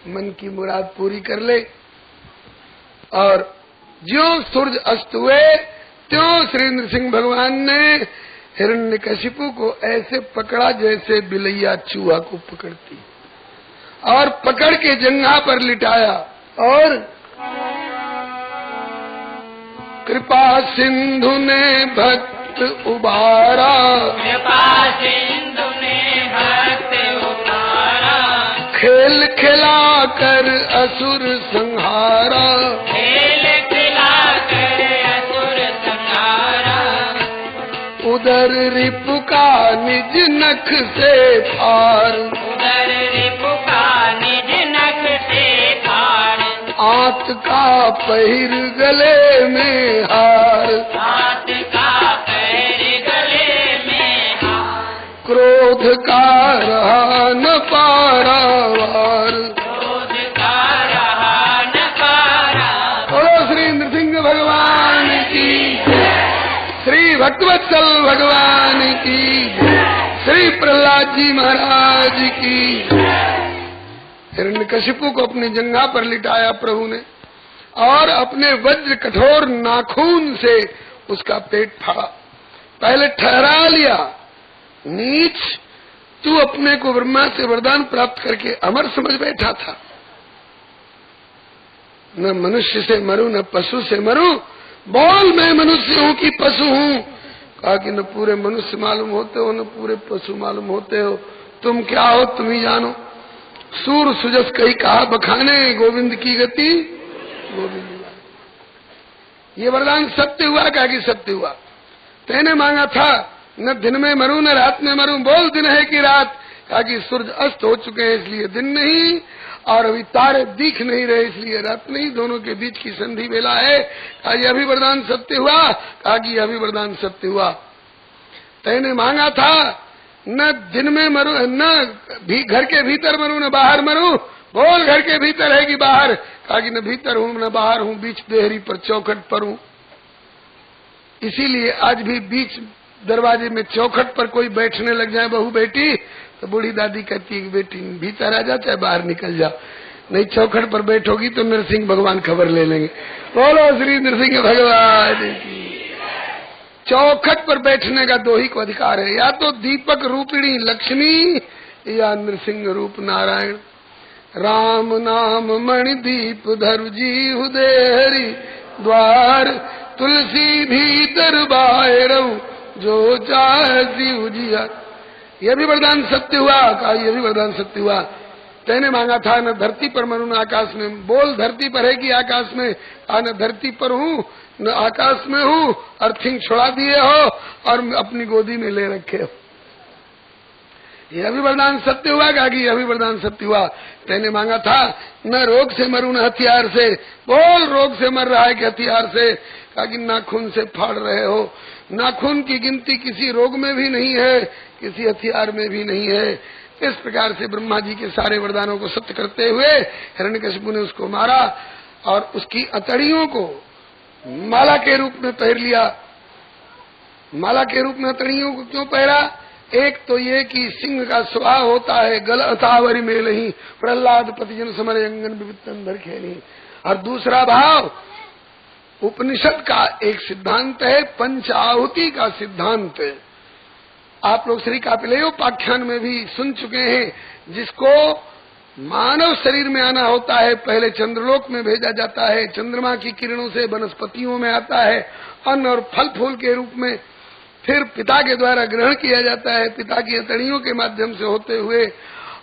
मन की मुराद पूरी कर ले। और ज्यों सूरज अस्त हुए त्यों श्री नृसिंह भगवान ने हिरण्यकशिपु को ऐसे पकड़ा जैसे बिलैया चूहा को पकड़ती, और पकड़ के जंघा पर लिटाया और कृपा सिंधु ने भक्त उबारा, कृपा सिंधु ने भक्त उबारा, खेल खिला कर असुर संहारा, खेल खिला कर असुर संहारा, उदर रिपु का निज नख से फार, उदर रिपु का निज नख से फार, आंत का पहिर गले में हार, हाथ का पैर गले में हार, क्रोध का रहा न पारावार। क्रोध का रहा न पारा। बोलो श्री नृसिंह भगवान की, श्री भक्तवत्सल भगवान की, श्री प्रहलाद जी महाराज की। हिरण्यकशिपु को अपनी जंघा पर लिटाया प्रभु ने और अपने वज्र कठोर नाखून से उसका पेट फाड़ा। पहले ठहरा लिया, नीच तू अपने को ब्रह्मा से वरदान प्राप्त करके अमर समझ बैठा था। न मनुष्य से मरूं न पशु से मरूं, बोल मैं मनुष्य हूं कि पशु हूं। कहा कि न पूरे मनुष्य मालूम होते हो न पूरे पशु मालूम होते हो, तुम क्या हो तुम ही जानो। सूर सुजस कही कहा बखाने, गोविंद की गति गोविंद। ये वरदान सत्य हुआ, कहा कि सत्य हुआ। तेने मांगा था न दिन में मरूं न रात में मरूं, बोल दिन है कि रात। कहा कि सूरज अस्त हो चुके हैं इसलिए दिन नहीं, और अभी तारे दिख नहीं रहे इसलिए रात नहीं, दोनों के बीच की संधि बेला है। कहा यह भी वरदान सत्य हुआ। कहा कि यह भी वरदान सत्य हुआ। तेने मांगा था न दिन में मरूं न घर के भीतर मरूं न बाहर मरूं, बोल घर के भीतर है कि बाहर। कहा कि न भीतर हूं न बाहर हूं, बीच देहरी पर चौखट पर हूं। इसीलिए आज भी बीच दरवाजे में चौखट पर कोई बैठने लग जाए बहू बेटी, तो बूढ़ी दादी कहती है बेटी भीतर आ जा चाहे बाहर निकल जा, नहीं चौखट पर बैठोगी तो नरसिंह भगवान खबर ले लेंगे। बोलो श्री नरसिंह भगवान की। चौखट पर बैठने का दो ही को अधिकार है, या तो दीपक रूपिणी लक्ष्मी या नृसिंह रूप नारायण। राम नाम मणि दीप धरु जी हृदय हरि द्वार, तुलसी भीतर बाहरऊ जो चाहती उजिया। यह भी वरदान सत्य हुआ। कहा यह भी वरदान सत्य हुआ। तेने मांगा था न धरती पर मरूं न आकाश में, बोल धरती पर है कि आकाश में। कहा न धरती पर हूँ न आकाश में हूँ, अर्थिंग छुड़ा दिए हो और अपनी गोदी में ले रखे हो। यह भी वरदान सत्य हुआ। कहा कि यह भी वरदान सत्य हुआ। तेने मांगा था न रोग से मरूं न हथियार से, बोल रोग से मर रहा है कि हथियार से। कहा कि नाखून से फाड़ रहे हो, नाखून की गिनती किसी रोग में भी नहीं है, किसी हथियार में भी नहीं है। इस प्रकार से ब्रह्मा जी के सारे वरदानों को सत्य करते हुए हिरण्यकशिपु ने उसको मारा और उसकी अतड़ियों को माला के रूप में पहन लिया। माला के रूप में अतड़ियों को क्यों पहरा? एक तो ये कि सिंह का स्वभाव होता है गल अथावरी में नहीं, प्रहलाद पतिजन समर अंगन विविधन भर खेली। और दूसरा भाव उपनिषद का एक सिद्धांत है, पंच आहुति का सिद्धांत। आप लोग श्री कापिलेयोपाख्यान में भी सुन चुके हैं, जिसको मानव शरीर में आना होता है पहले चंद्रलोक में भेजा जाता है, चंद्रमा की किरणों से वनस्पतियों में आता है अन्न और फल फूल के रूप में, फिर पिता के द्वारा ग्रहण किया जाता है पिता की हथेलियों के माध्यम से होते हुए,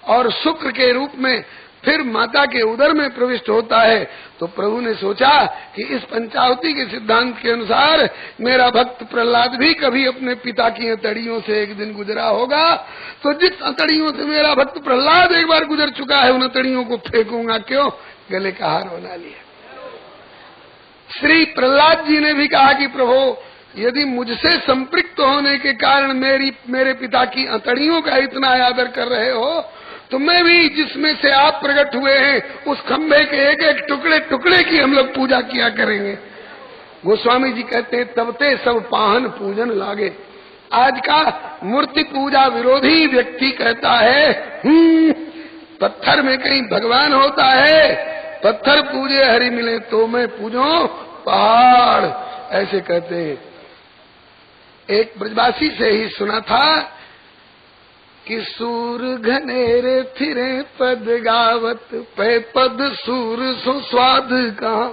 और शुक्र के रूप में फिर माता के उदर में प्रविष्ट होता है। तो प्रभु ने सोचा कि इस पंचावती के सिद्धांत के अनुसार मेरा भक्त प्रहलाद भी कभी अपने पिता की हथेलियों से एक दिन गुजरा होगा, तो जिस हथेलियों से मेरा भक्त प्रहलाद एक बार गुजर चुका है उन हथेलियों को फेंकूंगा क्यों, गले का हार बना लिया। श्री प्रहलाद जी ने भी कहा कि प्रभु यदि मुझसे संपृक्त होने के कारण मेरे पिता की हथेलियों का इतना आदर कर रहे हो, तो मैं भी जिसमें से आप प्रकट हुए हैं उस खंभे के एक एक टुकड़े टुकड़े की हम लोग पूजा किया करेंगे। गोस्वामी जी कहते हैं तबते सब पाहन पूजन लागे। आज का मूर्ति पूजा विरोधी व्यक्ति कहता है पत्थर में कहीं भगवान होता है? पत्थर पूजे हरि मिले तो मैं पूजो पहाड़, ऐसे कहते हैं। एक ब्रजवासी से ही सुना था कि सूर घनेरे फिरे पद गावत, पे पद सूर सो स्वाद कहाँ,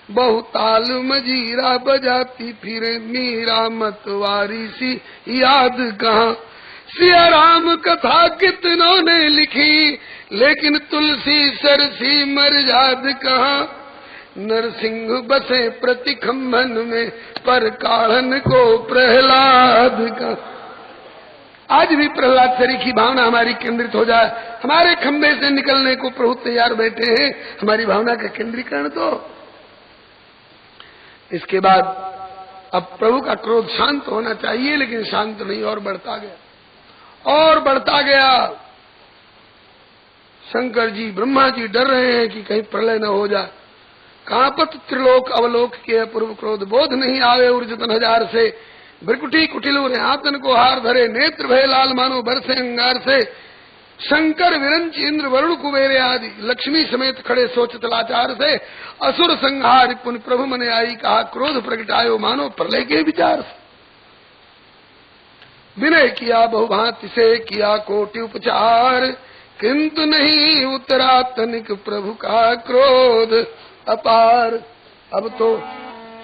बहुताल मजीरा बजाती फिरे मीरा मतवारी सी याद कहाँ। सिया राम कथा कितनों ने लिखी, लेकिन तुलसी सरसी मर्याद कहाँ। नरसिंह बसे प्रति खम्भन में, पर काढ़न को प्रहलाद का। आज भी प्रहलाद सरी की भावना हमारी केंद्रित हो जाए, हमारे खंभे से निकलने को प्रभु तैयार बैठे हैं, हमारी भावना का केंद्रीकरण तो। इसके बाद अब प्रभु का क्रोध शांत होना चाहिए, लेकिन शांत नहीं, और बढ़ता गया और बढ़ता गया। शंकर जी ब्रह्मा जी डर रहे हैं कि कहीं प्रलय न हो जाए। कांपत त्रिलोक अवलोक के अपूर्व क्रोध, बोध नहीं आवे ऊर्जतन हजार से। भ्रकुटी कुटिलू रे आतन को हार धरे, नेत्र भय लाल मानो बरसे अंगार से। शंकर विरंच इंद्र वरुण कुबेरे आदि, लक्ष्मी समेत खड़े सोचत लाचार से। असुर संहार पुन प्रभु मने आई, कहा क्रोध प्रगटायो मानो प्रलय के विचार से। विनय किया बहुभांति से, किया कोटि उपचार, किंतु नहीं उतरा तनिक प्रभु का क्रोध अपार। अब तो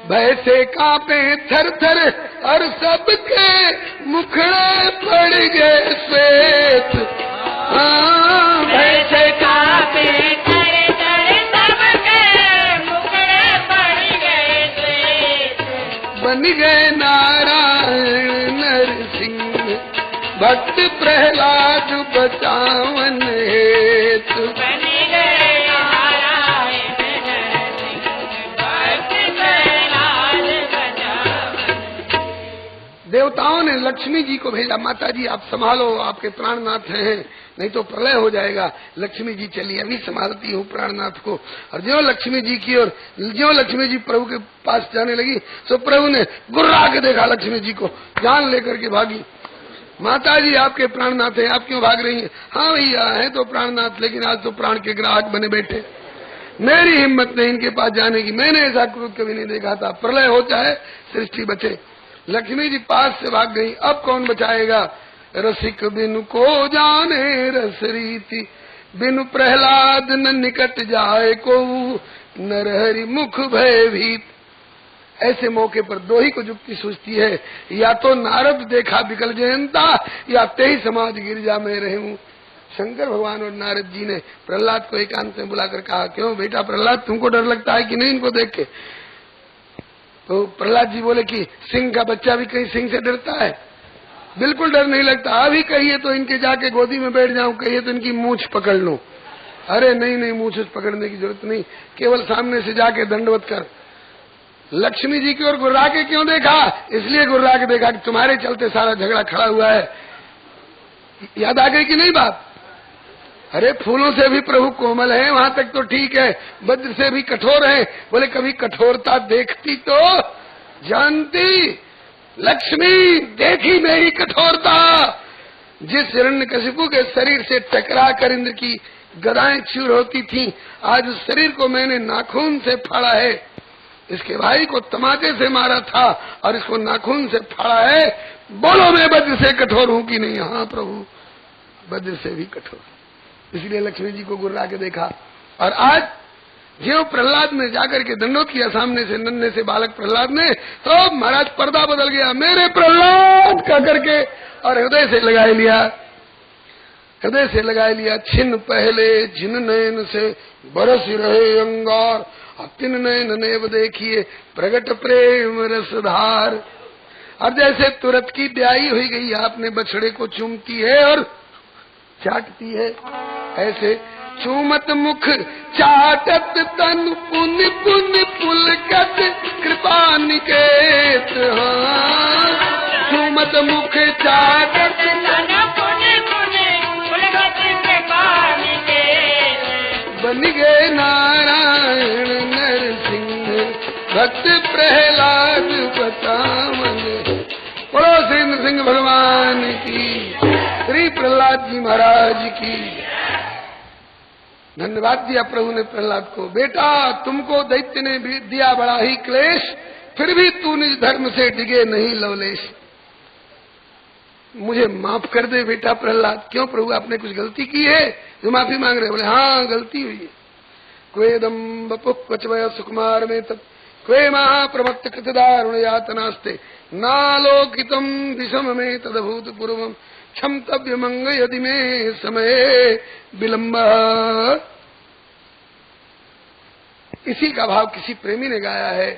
भय से कांपे थर थर, और सबके मुखड़े पड़ गए श्वेत। भय से कांपे थर थर, सबके मुखड़े पड़ गए श्वेत। बन गए नारायण नरसिंह, भक्त प्रहलाद बचावन हेतु। देवताओं ने लक्ष्मी जी को भेजा, माता जी आप संभालो, आपके प्राणनाथ हैं, नहीं तो प्रलय हो जाएगा। लक्ष्मी जी चली, अभी संभालती हूँ प्राणनाथ को। और ज्यों लक्ष्मी जी की और ज्यों लक्ष्मी जी प्रभु के पास जाने लगी, तो प्रभु ने गुर्रा के देखा लक्ष्मी जी को, जान लेकर के भागी। माता जी आपके प्राणनाथ हैं, आप क्यों भाग रही हैं? हाँ भैया है तो प्राणनाथ, लेकिन आज तो प्राण के ग्राहक बने बैठे, मेरी हिम्मत नहीं इनके पास जाने की, मैंने ऐसा क्रोध कभी नहीं देखा था। प्रलय हो चाहे सृष्टि बचे। लक्ष्मी जी पास से भाग गई, अब कौन बचाएगा? रसिक बिनु को जाने रस रीति, बिनु प्रहलाद न निकट जाए को, नरहरि मुख भयभीत। ऐसे मौके पर दो ही को युक्ति सूझती है, या तो नारद देखा विकल जयंता, या तेही समाज गिरजा में रहूं। शंकर भगवान और नारद जी ने प्रहलाद को एकांत में बुलाकर कहा, क्यों बेटा प्रहलाद, तुमको डर लगता है कि नहीं इनको देख के? तो प्रहलाद जी बोले कि सिंह का बच्चा भी कहीं सिंह से डरता है? बिल्कुल डर नहीं लगता। अभी कहिए तो इनके जाके गोदी में बैठ जाऊं, कहिए तो इनकी मूंछ पकड़ लूं। अरे नहीं नहीं, मूंछ पकड़ने की जरूरत नहीं, केवल सामने से जाके दंडवत कर। लक्ष्मी जी की ओर गुर्रा के क्यों देखा? इसलिए गुर्रा के देखा कि तुम्हारे चलते सारा झगड़ा खड़ा हुआ है। याद आ गई कि नहीं बात? अरे फूलों से भी प्रभु कोमल है, वहां तक तो ठीक है, वज्र से भी कठोर है। बोले कभी कठोरता देखती तो जानती। लक्ष्मी देखी मेरी कठोरता। जिस हिरण्यकशिपु के शरीर से टकरा कर इंद्र की गदाएं चूर होती थीं, आज उस शरीर को मैंने नाखून से फाड़ा है। इसके भाई को तमाचे से मारा था और इसको नाखून से फाड़ा है। बोलो मैं वज्र से कठोर हूं कि नहीं? हाँ प्रभु, वज्र से भी कठोर। इसलिए लक्ष्मी जी को गुर्रा के देखा। और आज ज्यों प्रहलाद ने जाकर के दंडोत किया सामने से, नन्हे से बालक प्रहलाद ने, तो महाराज पर्दा बदल गया, मेरे प्रहलाद का करके, और हृदय से लगाए लिया, हृदय से लगाए लिया। छिन पहले जिन नयन से बरस रहे अंगार, तिन नयन नेव देखिए प्रगट प्रेम रसधार। और जैसे तुरंत की ब्याई हुई गई, आपने बछड़े को चूमती है और चाटती है, ऐसे चूमत मुख चाटत तन, पुन पुन पुलकत कृपा निकेत। हाँ, चूमत मुख चाटत तन, पुन पुन पुलकत कृपा निकेत। बन गए नारायण नरसिंह, भक्त प्रहलाद बतावन। बोलो श्री नृसिंह भगवान की, श्री प्रहलाद जी महाराज की। धन्यवाद दिया प्रभु ने प्रहलाद को। बेटा तुमको दैत्य ने भी दिया बड़ा ही क्लेश, फिर भी तू निज धर्म से डिगे नहीं लवलेश। मुझे माफ कर दे बेटा प्रहलाद। क्यों प्रभु आपने कुछ गलती की है जो माफी मांग रहे? बोले हाँ गलती हुई है। क्वेदम बपु क्वचवय सुकुमार में तत् क्वे महाप्रमत्त कृतदारुण यातनास्ते नालोकितम विषम में तदभूत पूर्वम क्षमतव्य मंग यदि में समय विलंब। इसी का भाव किसी प्रेमी ने गाया है।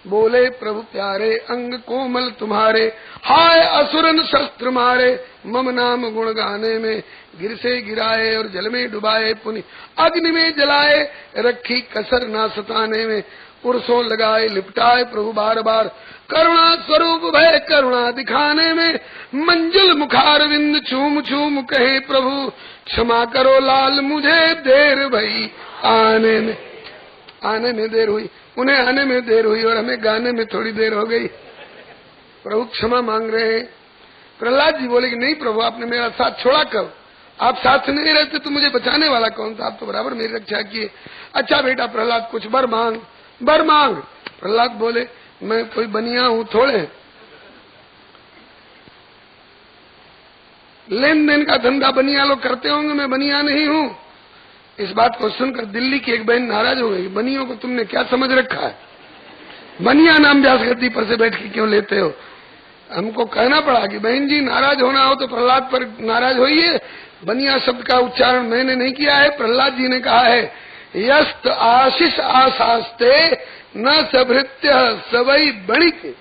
बोले प्रभु प्यारे अंग कोमल तुम्हारे, हाय असुरन शस्त्र मारे, मम नाम गुण गाने में गिर से गिराए और जल में डुबाए, पुनि अग्नि में जलाए, रखी कसर ना सताने में, पुरुषों लगाए लिपटाए प्रभु बार बार, करुणा स्वरूप भय करुणा दिखाने में, मंजिल मुखार विंद छूम छूम कहे प्रभु, क्षमा करो लाल मुझे देर भई आने में। आने में देर हुई, उन्हें आने में देर हुई और हमें गाने में थोड़ी देर हो गई। प्रभु क्षमा मांग रहे हैं। प्रहलाद जी बोले कि नहीं प्रभु आपने मेरा साथ छोड़ा कब? आप साथ नहीं रहते तो मुझे बचाने वाला कौन था? आप तो बराबर मेरी रक्षा किए। अच्छा बेटा प्रहलाद कुछ बर मांग, बर मांग। प्रहलाद बोले मैं कोई बनिया हूँ थोड़े, लेन देन का धंधा बनिया लोग करते होंगे, मैं बनिया नहीं हूँ। इस बात को सुनकर दिल्ली की एक बहन नाराज हो गई। बनियों को तुमने क्या समझ रखा है? बनिया नाम व्यास गद्दी पर से बैठ के क्यों लेते हो? हमको कहना पड़ा कि बहन जी नाराज होना हो तो प्रहलाद पर नाराज होइए। बनिया शब्द का उच्चारण मैंने नहीं किया है, प्रहलाद जी ने कहा है। यस्त आशीष आशास्ते न सभृत्य सवई बणिक।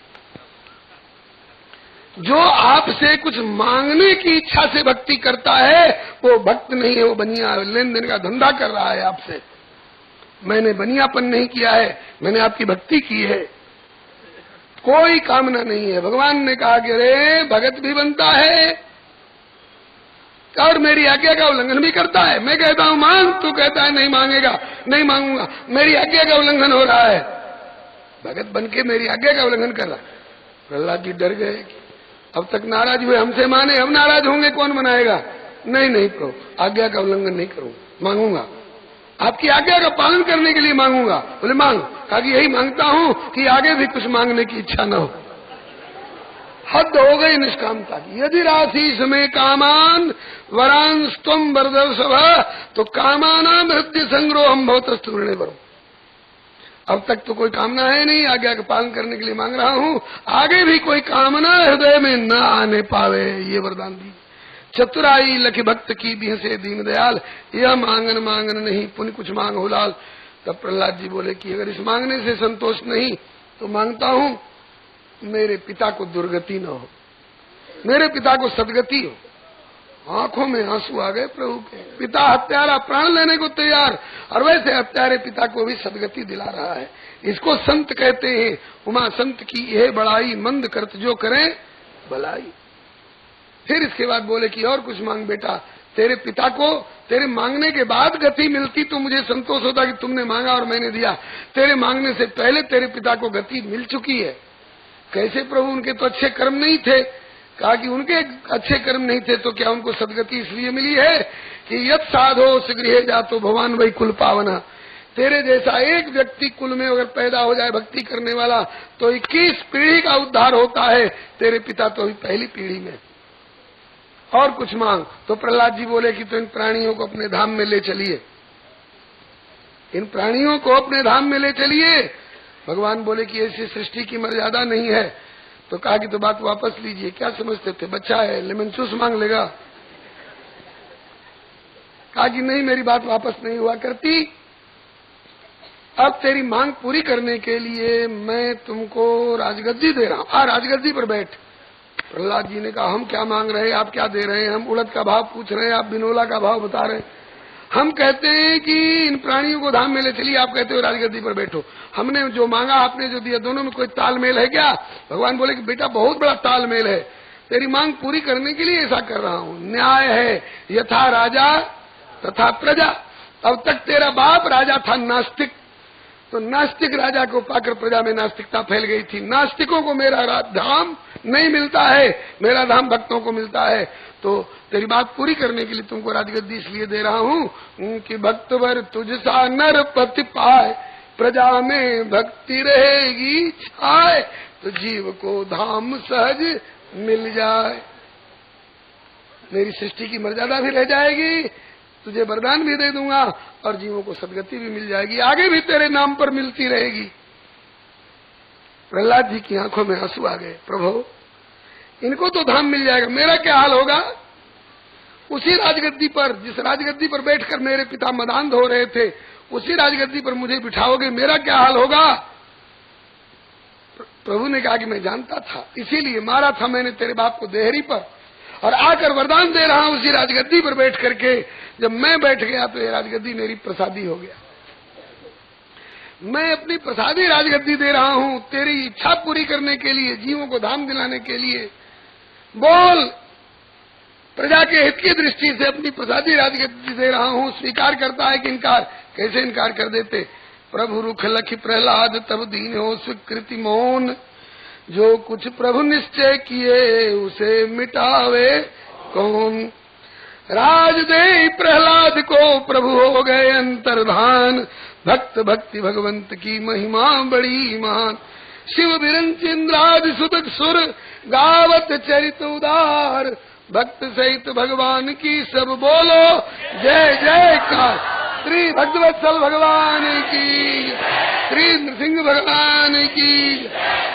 जो आपसे कुछ मांगने की इच्छा से भक्ति करता है वो भक्त नहीं है, वो बनिया लेन देन का धंधा कर रहा है आपसे। मैंने बनियापन नहीं किया है, मैंने आपकी भक्ति की है। कोई कामना नहीं है। भगवान ने कहा कि अरे भगत भी बनता है और मेरी आज्ञा का उल्लंघन भी करता है। मैं कहता हूँ मांग, तू कहता है नहीं मांगेगा, नहीं मांगूंगा। मेरी आज्ञा का उल्लंघन हो रहा है। भगत बनके मेरी आज्ञा का उल्लंघन कर रहा। प्रहलाद जी डर गए। अब तक नाराज हुए, हमसे माने, अब नाराज होंगे कौन मनाएगा? नहीं नहीं प्रभु आज्ञा का उल्लंघन नहीं करूंगा, मांगूंगा, आपकी आज्ञा का पालन करने के लिए मांगूंगा। बोले मांग। कहा कि यही मांगता हूँ कि आगे भी कुछ मांगने की इच्छा न हो। हद हो गई निष्कामता की। यदि राशि समय कामान वरान स्तम वरदव सभा तो कामानाम हृदय संग्रह हम बहुत स्तूर्णे वरो। अब तक तो कोई कामना है नहीं, आज्ञा का पालन करने के लिए मांग रहा हूँ, आगे भी कोई कामना हृदय में न आने पावे, ये वरदान दी। चतुराई लख भक्त की भी से दीन दयाल, यह मांगन मांगन नहीं पुण्य कुछ मांग हो लाल। तब प्रहलाद जी बोले कि अगर इस मांगने से संतोष नहीं तो मांगता हूँ मेरे पिता को दुर्गति न हो, मेरे पिता को सदगति हो। आंखों में आंसू आ गए प्रभु के। पिता हत्यारा प्राण लेने को तैयार और वैसे हत्यारे पिता को भी सदगति दिला रहा है। इसको संत कहते हैं। उमा संत की यह बड़ाई, मंद करत जो करे भलाई। फिर इसके बाद बोले कि और कुछ मांग बेटा, तेरे पिता को तेरे मांगने के बाद गति मिलती तो मुझे संतोष होता कि तुमने मांगा और मैंने दिया। तेरे मांगने से पहले तेरे पिता को गति मिल चुकी है। कैसे प्रभु? उनके तो अच्छे कर्म नहीं थे। कहा कि उनके अच्छे कर्म नहीं थे तो क्या उनको सदगति इसलिए मिली है कि यत् साधो गृह जातो भगवान वही कुल पावना। तेरे जैसा एक व्यक्ति कुल में अगर पैदा हो जाए भक्ति करने वाला तो 21 पीढ़ी का उद्धार होता है। तेरे पिता तो अभी पहली पीढ़ी में। और कुछ मांग। तो प्रहलाद जी बोले कि तो इन प्राणियों को अपने धाम में ले चलिए, इन प्राणियों को अपने धाम में ले चलिए। भगवान बोले कि ऐसी सृष्टि की मर्यादा नहीं है। तो कहा कि तो बात वापस लीजिए। क्या समझते थे बच्चा है लेमन जूस मांग लेगा? कहा कि नहीं मेरी बात वापस नहीं हुआ करती। अब तेरी मांग पूरी करने के लिए मैं तुमको राजगद्दी दे रहा हूँ, राजगद्दी पर बैठ। प्रहलाद जी ने कहा हम क्या मांग रहे हैं, आप क्या दे रहे हैं? हम उड़द का भाव पूछ रहे हैं, आप बिनोला का भाव बता रहे हैं। हम कहते हैं कि इन प्राणियों को धाम में ले चलिए, आप कहते हो राजगद्दी पर बैठो। हमने जो मांगा आपने जो दिया, दोनों में कोई तालमेल है क्या? भगवान बोले कि बेटा बहुत बड़ा तालमेल है। तेरी मांग पूरी करने के लिए ऐसा कर रहा हूँ। न्याय है यथा राजा तथा प्रजा। अब तक तेरा बाप राजा था नास्तिक, तो नास्तिक राजा को पाकर प्रजा में नास्तिकता फैल गई थी। नास्तिकों को मेरा धाम नहीं मिलता है, मेरा धाम भक्तों को मिलता है। तो तेरी बात पूरी करने के लिए तुमको राजगद्दी इसलिए दे रहा हूँ कि भक्तवर तुझसा नर पति पाए, प्रजा में भक्ति रहेगी छाए, तो जीव को धाम सहज मिल जाए। मेरी सृष्टि की मर्यादा भी रह जाएगी, तुझे वरदान भी दे दूंगा और जीवों को सदगति भी मिल जाएगी, आगे भी तेरे नाम पर मिलती रहेगी। प्रहलाद जी की आंखों में आंसू आ गए। प्रभु इनको तो धाम मिल जाएगा, मेरा क्या हाल होगा? उसी राजगद्दी पर, जिस राजगद्दी पर बैठकर मेरे पिता मदान हो रहे थे, उसी राजगद्दी पर मुझे बिठाओगे, मेरा क्या हाल होगा? प्रभु ने कहा कि मैं जानता था, इसीलिए मारा था मैंने तेरे बाप को देहरी पर, और आकर वरदान दे रहा हूं उसी राजगद्दी पर बैठ करके। जब मैं बैठ गया तो ये राजगद्दी मेरी प्रसादी हो गया। मैं अपनी प्रसादी राजगद्दी दे रहा हूं तेरी इच्छा पूरी करने के लिए, जीवों को धाम दिलाने के लिए। बोल, प्रजा के हित की दृष्टि से अपनी प्रसादी राजगद्दी दे रहा हूं, स्वीकार करता है कि इनकार? कैसे इनकार कर देते? प्रभु रुख लखि प्रहलाद तब दीन हो स्वीकृति मौन, जो कुछ प्रभु निश्चय किए उसे मिटावे कौन। राज दे प्रहलाद को प्रभु हो गए अंतर्धान, भक्त भक्ति भगवंत की महिमा बड़ी महान। शिव बिरंच इंद्रादि सुत सुर गावत चरित उदार, भक्त सहित भगवान की सब बोलो जय जयकार। श्री भक्तवत्सल भगवान की, श्री नृसिंह भगवान की,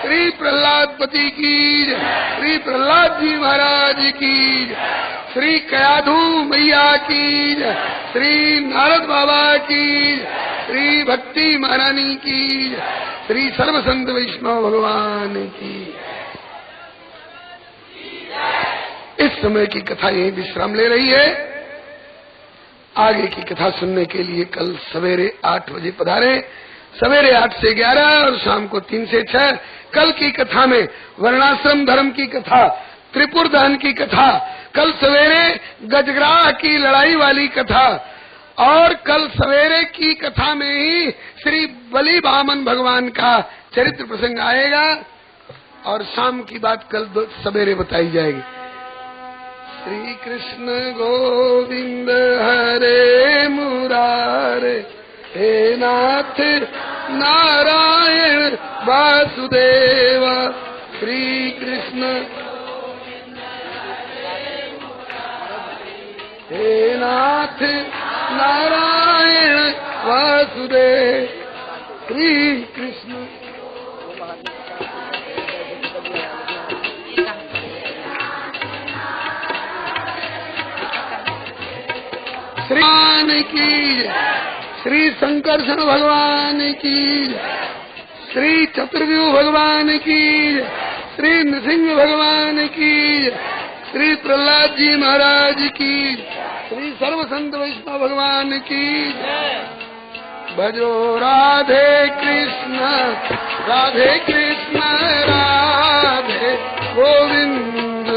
श्री प्रहलाद पति की, श्री प्रहलाद जी महाराज की, श्री कयाधु मैया की, श्री नारद बाबा की, श्री भक्ति महारानी की, श्री सर्वसंत वैष्णव भगवान की। इस समय की कथा यही विश्राम ले रही है। आगे की कथा सुनने के लिए कल सवेरे 8 बजे पधारे, सवेरे 8 से 11 और शाम को 3 से 6। कल की कथा में वर्णाश्रम धर्म की कथा, त्रिपुर दहन की कथा, कल सवेरे गजग्राह की लड़ाई वाली कथा, और कल सवेरे की कथा में ही श्री बलि वामन भगवान का चरित्र प्रसंग आएगा, और शाम की बात कल सवेरे बताई जाएगी। श्री कृष्ण गोविंद हरे मुरारे, हे नाथ नारायण वासुदेव। श्री कृष्ण हे नाथ नारायण वासुदेव। श्री कृष्ण श्री भगवान की, श्री संकर्षण भगवान की, श्री चतुर्व्यूह भगवान की, श्री नृसिंह भगवान की, श्री प्रहलाद जी महाराज की, श्री सर्वसंत वैष्णव भगवान की। भजो राधे कृष्ण राधे कृष्ण राधे गोविंद,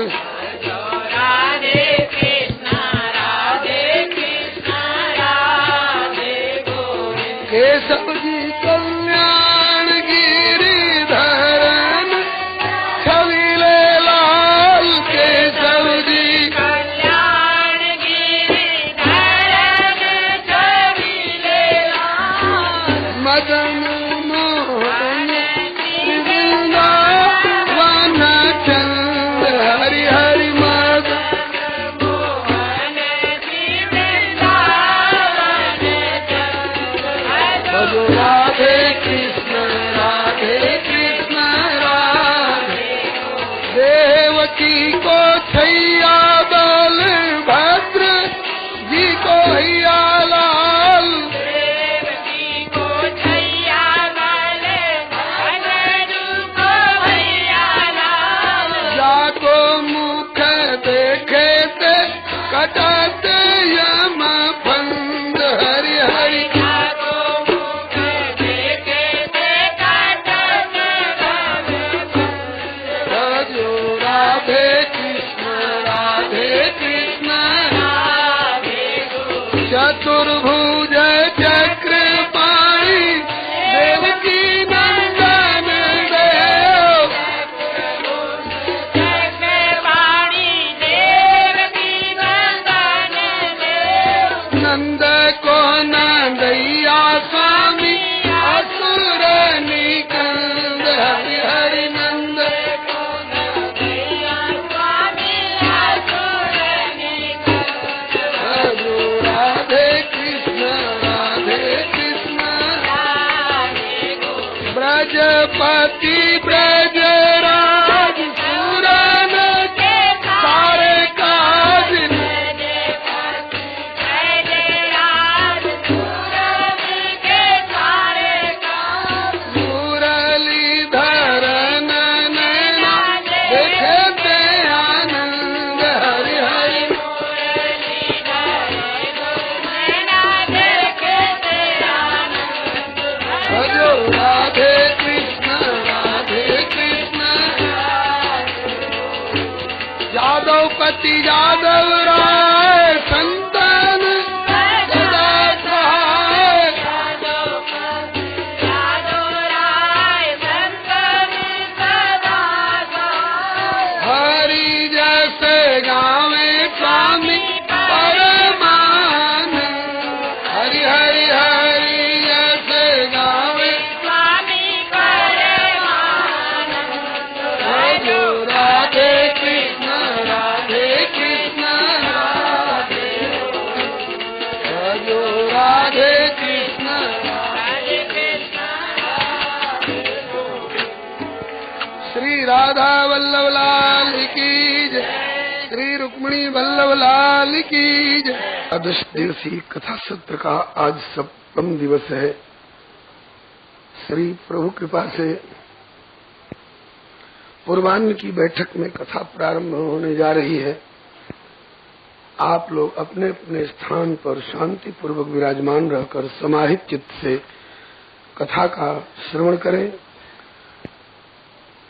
केशव जी कल्याण गिरिधरन, छविले लाल केशव जी कल्याण गिरिधरन, छविले लाल, मदन मोहन वृंदावन चंद, हरि हरि मदन मोहन वृंदावन चंद। भजो राधे कृष्ण राधे, देवकी को छैया बल भद्र जी को हैया लाल, देवकी को छैया बल भद्र को हैया लाल, जाको मुख देखे ते कटाते यम फंद, हरि हरि भजो राधे कृष्ण चतुर्भुज चक्रपाणि देवकी नंदन देव, चक्रपाणि देवकी ब्रजपति ब्रजराज सुरन के सारे काज मुरलीधर नैना देखते आनंद हरि हरि भजो राधे कृष्ण यादवपति यादव राय संतान सदा सहाय हरि जैसे गावे स्वामी परमानंद हरि हरि हरि जैसे गावे भजो राधे कृष्ण राधे भजो राधे कृष्ण श्री राधा वल्लभ लाल की जय श्री रुक्मिणी वल्लभ लाल की जय। 10 दिवसीय कथा सत्र का आज 7वां दिवस है। श्री प्रभु कृपा से पूर्वाह्न की बैठक में कथा प्रारंभ होने जा रही है। आप लोग अपने अपने स्थान पर शांति पूर्वक विराजमान रहकर समाहित चित्त से कथा का श्रवण करें।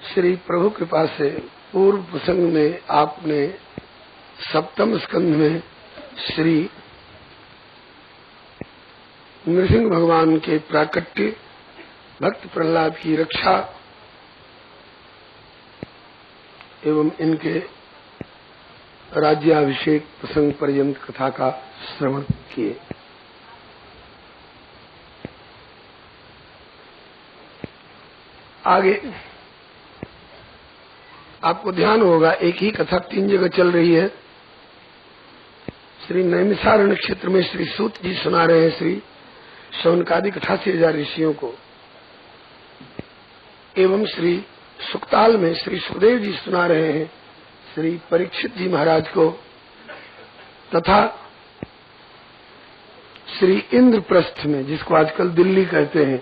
श्री प्रभु कृपा से पूर्व प्रसंग में आपने 7वें स्कंध में श्री नृसिंह भगवान के प्राकट्य, भक्त प्रहलाद की रक्षा एवं इनके राज्याभिषेक प्रसंग पर्यंत कथा का श्रवण किए। आगे आपको ध्यान होगा एक ही कथा 3 जगह चल रही है। श्री नैमिषारण्य क्षेत्र में श्री सूत जी सुना रहे हैं श्री शौनकादि 88,000 ऋषियों को, एवं श्री सुक्ताल में श्री सुखदेव जी सुना रहे हैं श्री परीक्षित जी महाराज को, तथा श्री इंद्रप्रस्थ में, जिसको आजकल दिल्ली कहते हैं,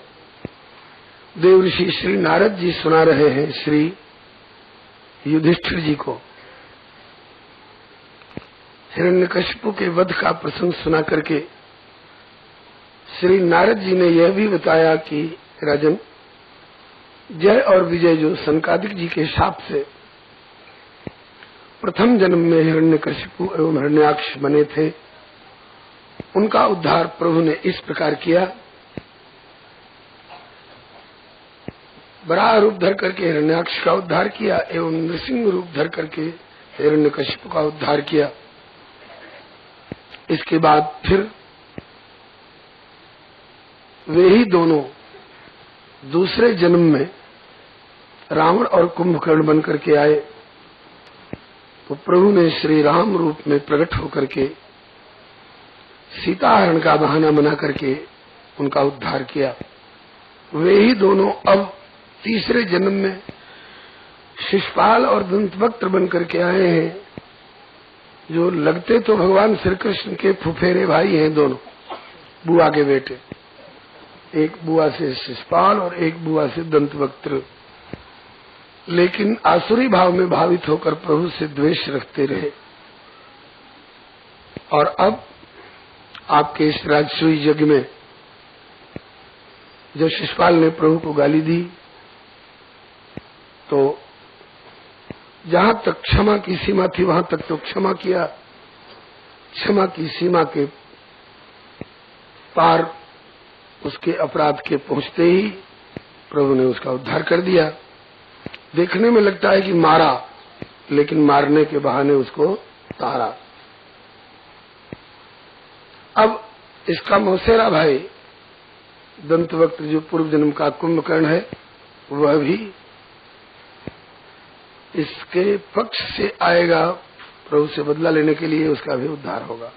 देव ऋषि श्री नारद जी सुना रहे हैं श्री युधिष्ठिर जी को। हिरण्यकशिपु के वध का प्रसंग सुना करके श्री नारद जी ने यह भी बताया कि राजन, जय और विजय जो सनकादिक जी के शाप से प्रथम जन्म में हिरण्यकशिपु एवं हिरण्याक्ष बने थे, उनका उद्धार प्रभु ने इस प्रकार किया। बराह रूप धर करके हिरण्याक्ष का उद्धार किया एवं नृसिंह रूप धर करके हिरण्यकशिपु का उद्धार किया। इसके बाद फिर वे ही दोनों दूसरे जन्म में रावण और कुंभकर्ण बन करके आए, तो प्रभु ने श्री राम रूप में प्रकट होकर के सीताहरण का बहाना बना करके उनका उद्धार किया। वे ही दोनों अब तीसरे जन्म में शिशुपाल और दंतवक्त्र बन करके आए हैं, जो लगते तो भगवान श्री कृष्ण के फुफेरे भाई हैं, दोनों बुआ के बेटे, एक बुआ से शिशुपाल और एक बुआ से दंतवक्त्र, लेकिन आसुरी भाव में भावित होकर प्रभु से द्वेष रखते रहे। और अब आपके इस राजसूय यज्ञ में जब शिशुपाल ने प्रभु को गाली दी, तो जहां तक क्षमा की सीमा थी वहां तक तो क्षमा किया, क्षमा की सीमा के पार उसके अपराध के पहुंचते ही प्रभु ने उसका उद्धार कर दिया। देखने में लगता है कि मारा, लेकिन मारने के बहाने उसको तारा। अब इसका मौसेरा भाई दंतवक्त्र जो पूर्व जन्म का कुंभकर्ण है, वह भी इसके पक्ष से आएगा प्रभु से बदला लेने के लिए, उसका भी उद्धार होगा।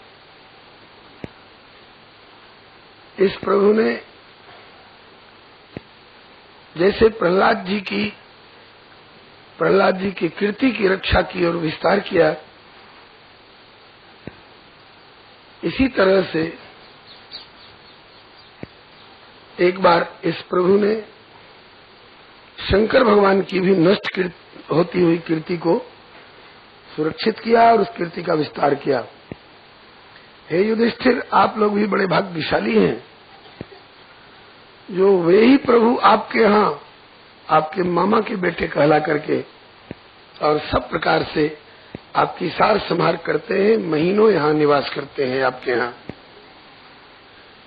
इस प्रभु ने जैसे प्रहलाद जी की कीर्ति की रक्षा की और विस्तार किया, इसी तरह से एक बार इस प्रभु ने शंकर भगवान की भी नष्ट होती हुई कीर्ति को सुरक्षित किया और उस कीर्ति का विस्तार किया। हे युधिष्ठिर, आप लोग भी बड़े भाग्यशाली हैं जो वे ही प्रभु आपके यहाँ आपके मामा के बेटे कहला करके और सब प्रकार से आपकी सार संभार करते हैं, महीनों यहाँ निवास करते हैं आपके यहाँ।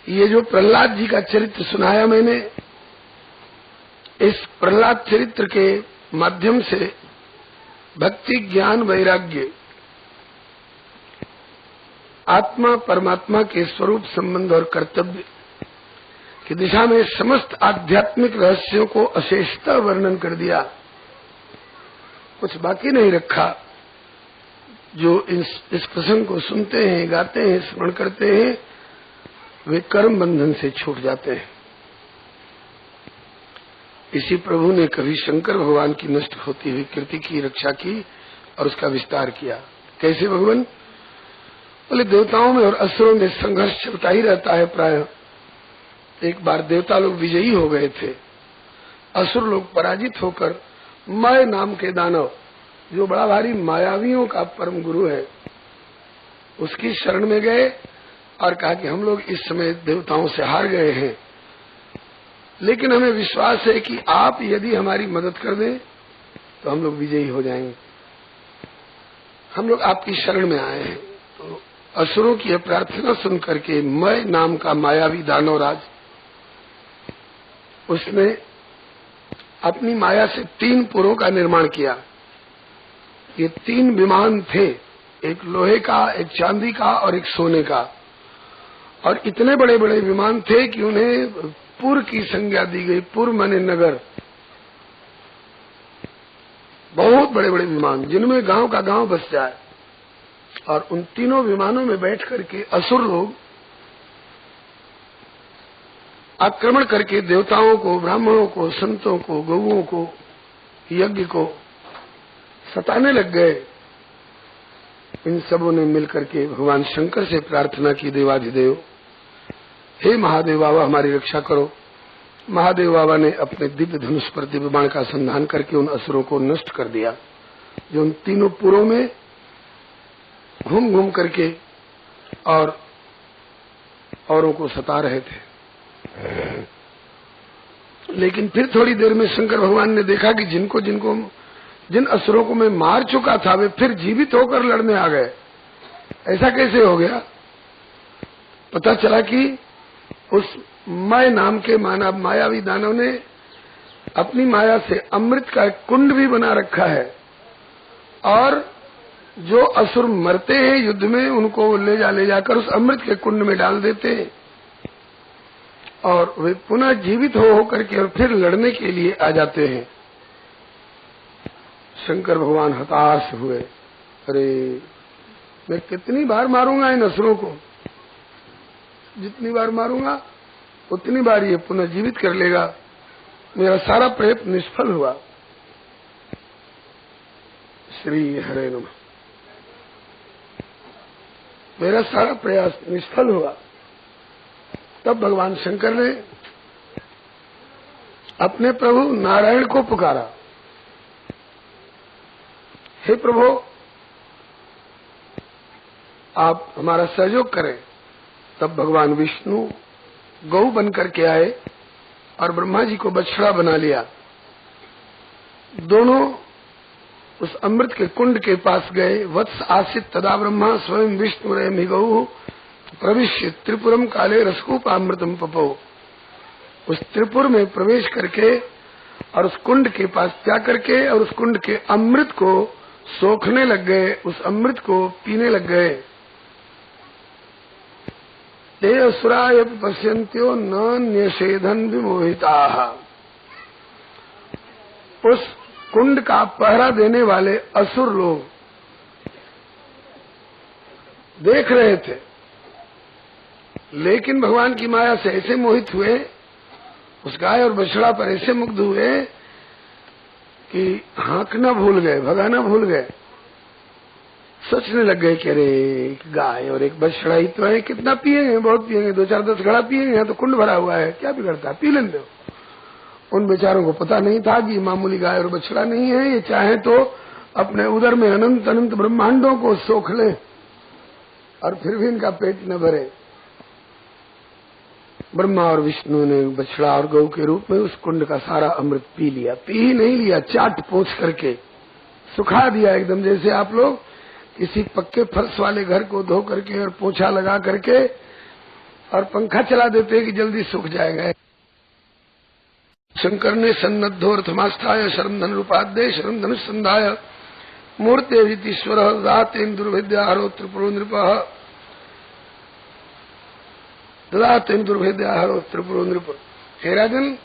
ये जो प्रहलाद जी का चरित्र सुनाया मैंने, इस प्रहलाद चरित्र के माध्यम से भक्ति, ज्ञान, वैराग्य, आत्मा परमात्मा के स्वरूप संबंध और कर्तव्य की दिशा में समस्त आध्यात्मिक रहस्यों को अशेषतः वर्णन कर दिया, कुछ बाकी नहीं रखा। जो इस प्रसंग को सुनते हैं, गाते हैं, स्मरण करते हैं, वे कर्म बंधन से छूट जाते हैं। इसी प्रभु ने कभी शंकर भगवान की नष्ट होती हुई कीर्ति की रक्षा की और उसका विस्तार किया। कैसे भगवान? बोले देवताओं में और असुरों में संघर्ष चलता ही रहता है। प्राय एक बार देवता लोग विजयी हो गए थे, असुर लोग पराजित होकर मय नाम के दानव, जो बड़ा भारी मायावियों का परम गुरु है, उसकी शरण में गए और कहा कि हम लोग इस समय देवताओं से हार गए हैं, लेकिन हमें विश्वास है कि आप यदि हमारी मदद कर दें तो हम लोग विजयी हो जाएंगे। हम लोग आपकी शरण में आए हैं। तो असुरों की प्रार्थना सुन करके मय नाम का मायावी दानवराज, उसने अपनी माया से 3 पुरों का निर्माण किया। ये 3 विमान थे, एक लोहे का, एक चांदी का और एक सोने का, और इतने बड़े बड़े विमान थे कि उन्हें पुर की संज्ञा दी गई। पुर माने नगर, बहुत बड़े बड़े विमान जिनमें गांव का गांव बस जाए। और उन तीनों विमानों में बैठ करके असुर लोग आक्रमण करके देवताओं को, ब्राह्मणों को, संतों को, गौओं को, यज्ञ को सताने लग गए। इन सबों ने मिलकर के भगवान शंकर से प्रार्थना की, देवाधिदेव, हे महादेव बाबा हमारी रक्षा करो। महादेव बाबा ने अपने दिव्य धनुष पर दिव्य बाण का संधान करके उन असुरों को नष्ट कर दिया, जो उन तीनों पुरों में घूम घूम करके और औरों को सता रहे थे। लेकिन फिर थोड़ी देर में शंकर भगवान ने देखा कि जिन असुरों को मैं मार चुका था वे फिर जीवित होकर लड़ने आ गए। ऐसा कैसे हो गया? पता चला कि उस मय नाम के मायावी दानव ने अपनी माया से अमृत का एक कुंड भी बना रखा है, और जो असुर मरते हैं युद्ध में उनको ले जाकर उस अमृत के कुंड में डाल देते हैं, और वे पुनः जीवित हो करके और फिर लड़ने के लिए आ जाते हैं। शंकर भगवान हताश हुए, अरे मैं कितनी बार मारूंगा इन असुरों को, जितनी बार मारूंगा उतनी बार ये पुनः जीवित कर लेगा, मेरा सारा प्रयत्न निष्फल हुआ। श्री हरे नमः। मेरा सारा प्रयास निष्फल हुआ। तब भगवान शंकर ने अपने प्रभु नारायण को पुकारा, हे प्रभु आप हमारा सहयोग करें। तब भगवान विष्णु गौ बन करके आए और ब्रह्मा जी को बछड़ा बना लिया। दोनों उस अमृत के कुंड के पास गए। वत्स आसित तदा ब्रह्मा स्वयं विष्णु गौ प्रविश्य त्रिपुरम काले रसकूपामृतम पपो। उस त्रिपुर में प्रवेश करके और उस कुंड के पास जाकर के और उस कुंड के अमृत को सोखने लग गए, उस अमृत को पीने लग गए। ते असुराय पश्यन्त्यो न न्यसेधन विमोहिताः। उस कुंड का पहरा देने वाले असुर लोग देख रहे थे, लेकिन भगवान की माया से ऐसे मोहित हुए उस गाय और बछड़ा पर ऐसे मुग्ध हुए कि हाँकना भूल गए, भगाना भूल गए। सोचने लग गए कि अरे एक गाय और एक बछड़ा ही तो है, कितना पिएंगे, बहुत पिएंगे, 2-4-10 घड़ा पिएंगे, तो कुंड भरा हुआ है, क्या बिगड़ता है, पी लेने दो। उन बेचारों को पता नहीं था कि मामूली गाय और बछड़ा नहीं है, ये चाहे तो अपने उदर में अनंत अनंत ब्रह्मांडों को सोख ले और फिर भी इनका पेट न भरे। ब्रह्मा और विष्णु ने बछड़ा और गौ के रूप में उस कुंड का सारा अमृत पी लिया। पी ही नहीं लिया, चाट पोंछ करके सुखा दिया एकदम, जैसे आप लोग किसी पक्के फर्श वाले घर को धो करके और पोछा लगा करके और पंखा चला देते हैं कि जल्दी सूख जाएगा। शंकर ने सन्नद्धोर्थमास्थाय शरम धन रूपाद्य शरम धनुष संधाय मूर्ते रीतिश्वर दातेन दुर्भेद्याहरो त्रिपुरो नृपः दातेन दुर्भेद्याहरो त्रिपुरो नृप। हे राजन,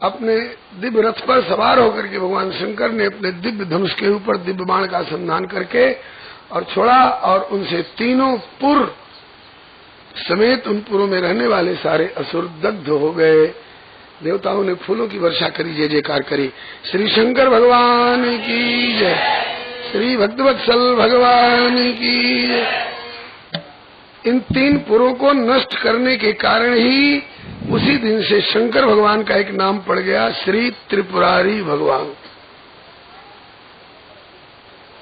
अपने दिव्य रथ पर सवार होकर के भगवान शंकर ने अपने दिव्य धनुष के ऊपर दिव्य बाण का संधान करके और छोड़ा, और उनसे तीनों पुर समेत उन पुरों में रहने वाले सारे असुर दग्ध हो गए। देवताओं ने फूलों की वर्षा करी, जय जयकार करी। श्री शंकर भगवान की जय, श्री भक्तवत्सल भगवान की जय। इन 3 पुरों को नष्ट करने के कारण ही उसी दिन से शंकर भगवान का एक नाम पड़ गया, श्री त्रिपुरारी भगवान।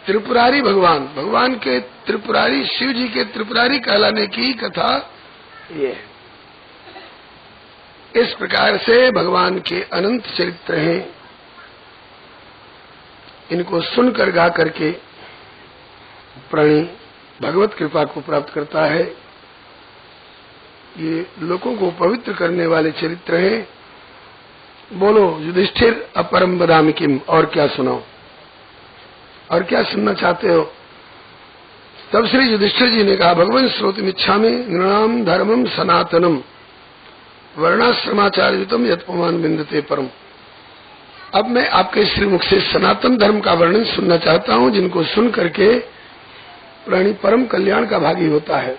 त्रिपुरारी भगवान, भगवान के त्रिपुरारी, शिव जी के त्रिपुरारी कहलाने की कथा ये है। इस प्रकार से भगवान के अनंत चरित्र हैं, इनको सुनकर गा करके प्राणी भगवत कृपा को प्राप्त करता है। ये लोगों को पवित्र करने वाले चरित्र हैं। बोलो युधिष्ठिर अपरम बदामि किम, और क्या सुनाओ, और क्या सुनना चाहते हो? तब श्री युधिष्ठिर जी ने कहा, भगवान श्रोतुमिच्छामि नृणाम धर्मम सनातनम वर्णाश्रमाचार्युतम यत्पमान विन्दते परम। अब मैं आपके श्रीमुख से सनातन धर्म का वर्णन सुनना चाहता हूं, जिनको सुन करके प्राणी परम कल्याण का भागी होता है।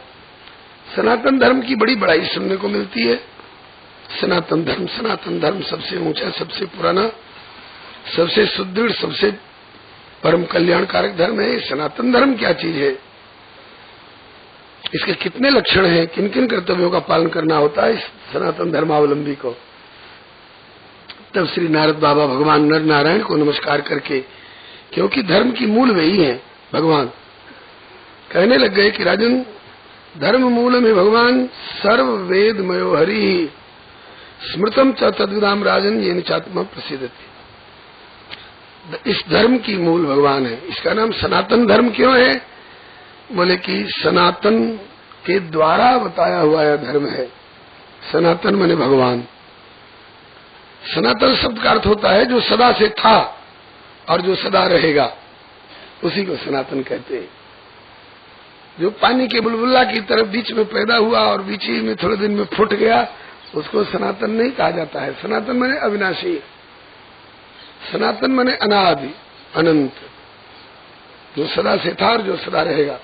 सनातन धर्म की बड़ी बड़ाई सुनने को मिलती है। सनातन धर्म सबसे ऊंचा, सबसे पुराना, सबसे सुदृढ़, सबसे परम कल्याणकारक धर्म है। सनातन धर्म क्या चीज है, इसके कितने लक्षण हैं, किन किन कर्तव्यों का पालन करना होता है इस सनातन धर्मावलंबी को। तब श्री नारद बाबा भगवान नर नारायण को नमस्कार करके, क्योंकि धर्म की मूल वही है भगवान, कहने लग गए कि राजन, धर्म मूल में भगवान सर्व वेदमयो हरि स्मृतम च तद्विदाम राजन ये निचात्मा प्रसिद्धति। इस धर्म की मूल भगवान है। इसका नाम सनातन धर्म क्यों है? बोले कि सनातन के द्वारा बताया हुआ यह धर्म है। सनातन माने भगवान। सनातन शब्द का अर्थ होता है जो सदा से था और जो सदा रहेगा, उसी को सनातन कहते हैं। जो पानी के बुलबुला की तरफ बीच में पैदा हुआ और बीच ही में थोड़े दिन में फूट गया, उसको सनातन नहीं कहा जाता है। सनातन माने अविनाशी, सनातन माने अनादि, अनंत, जो सदा से था और जो सदा रहेगा।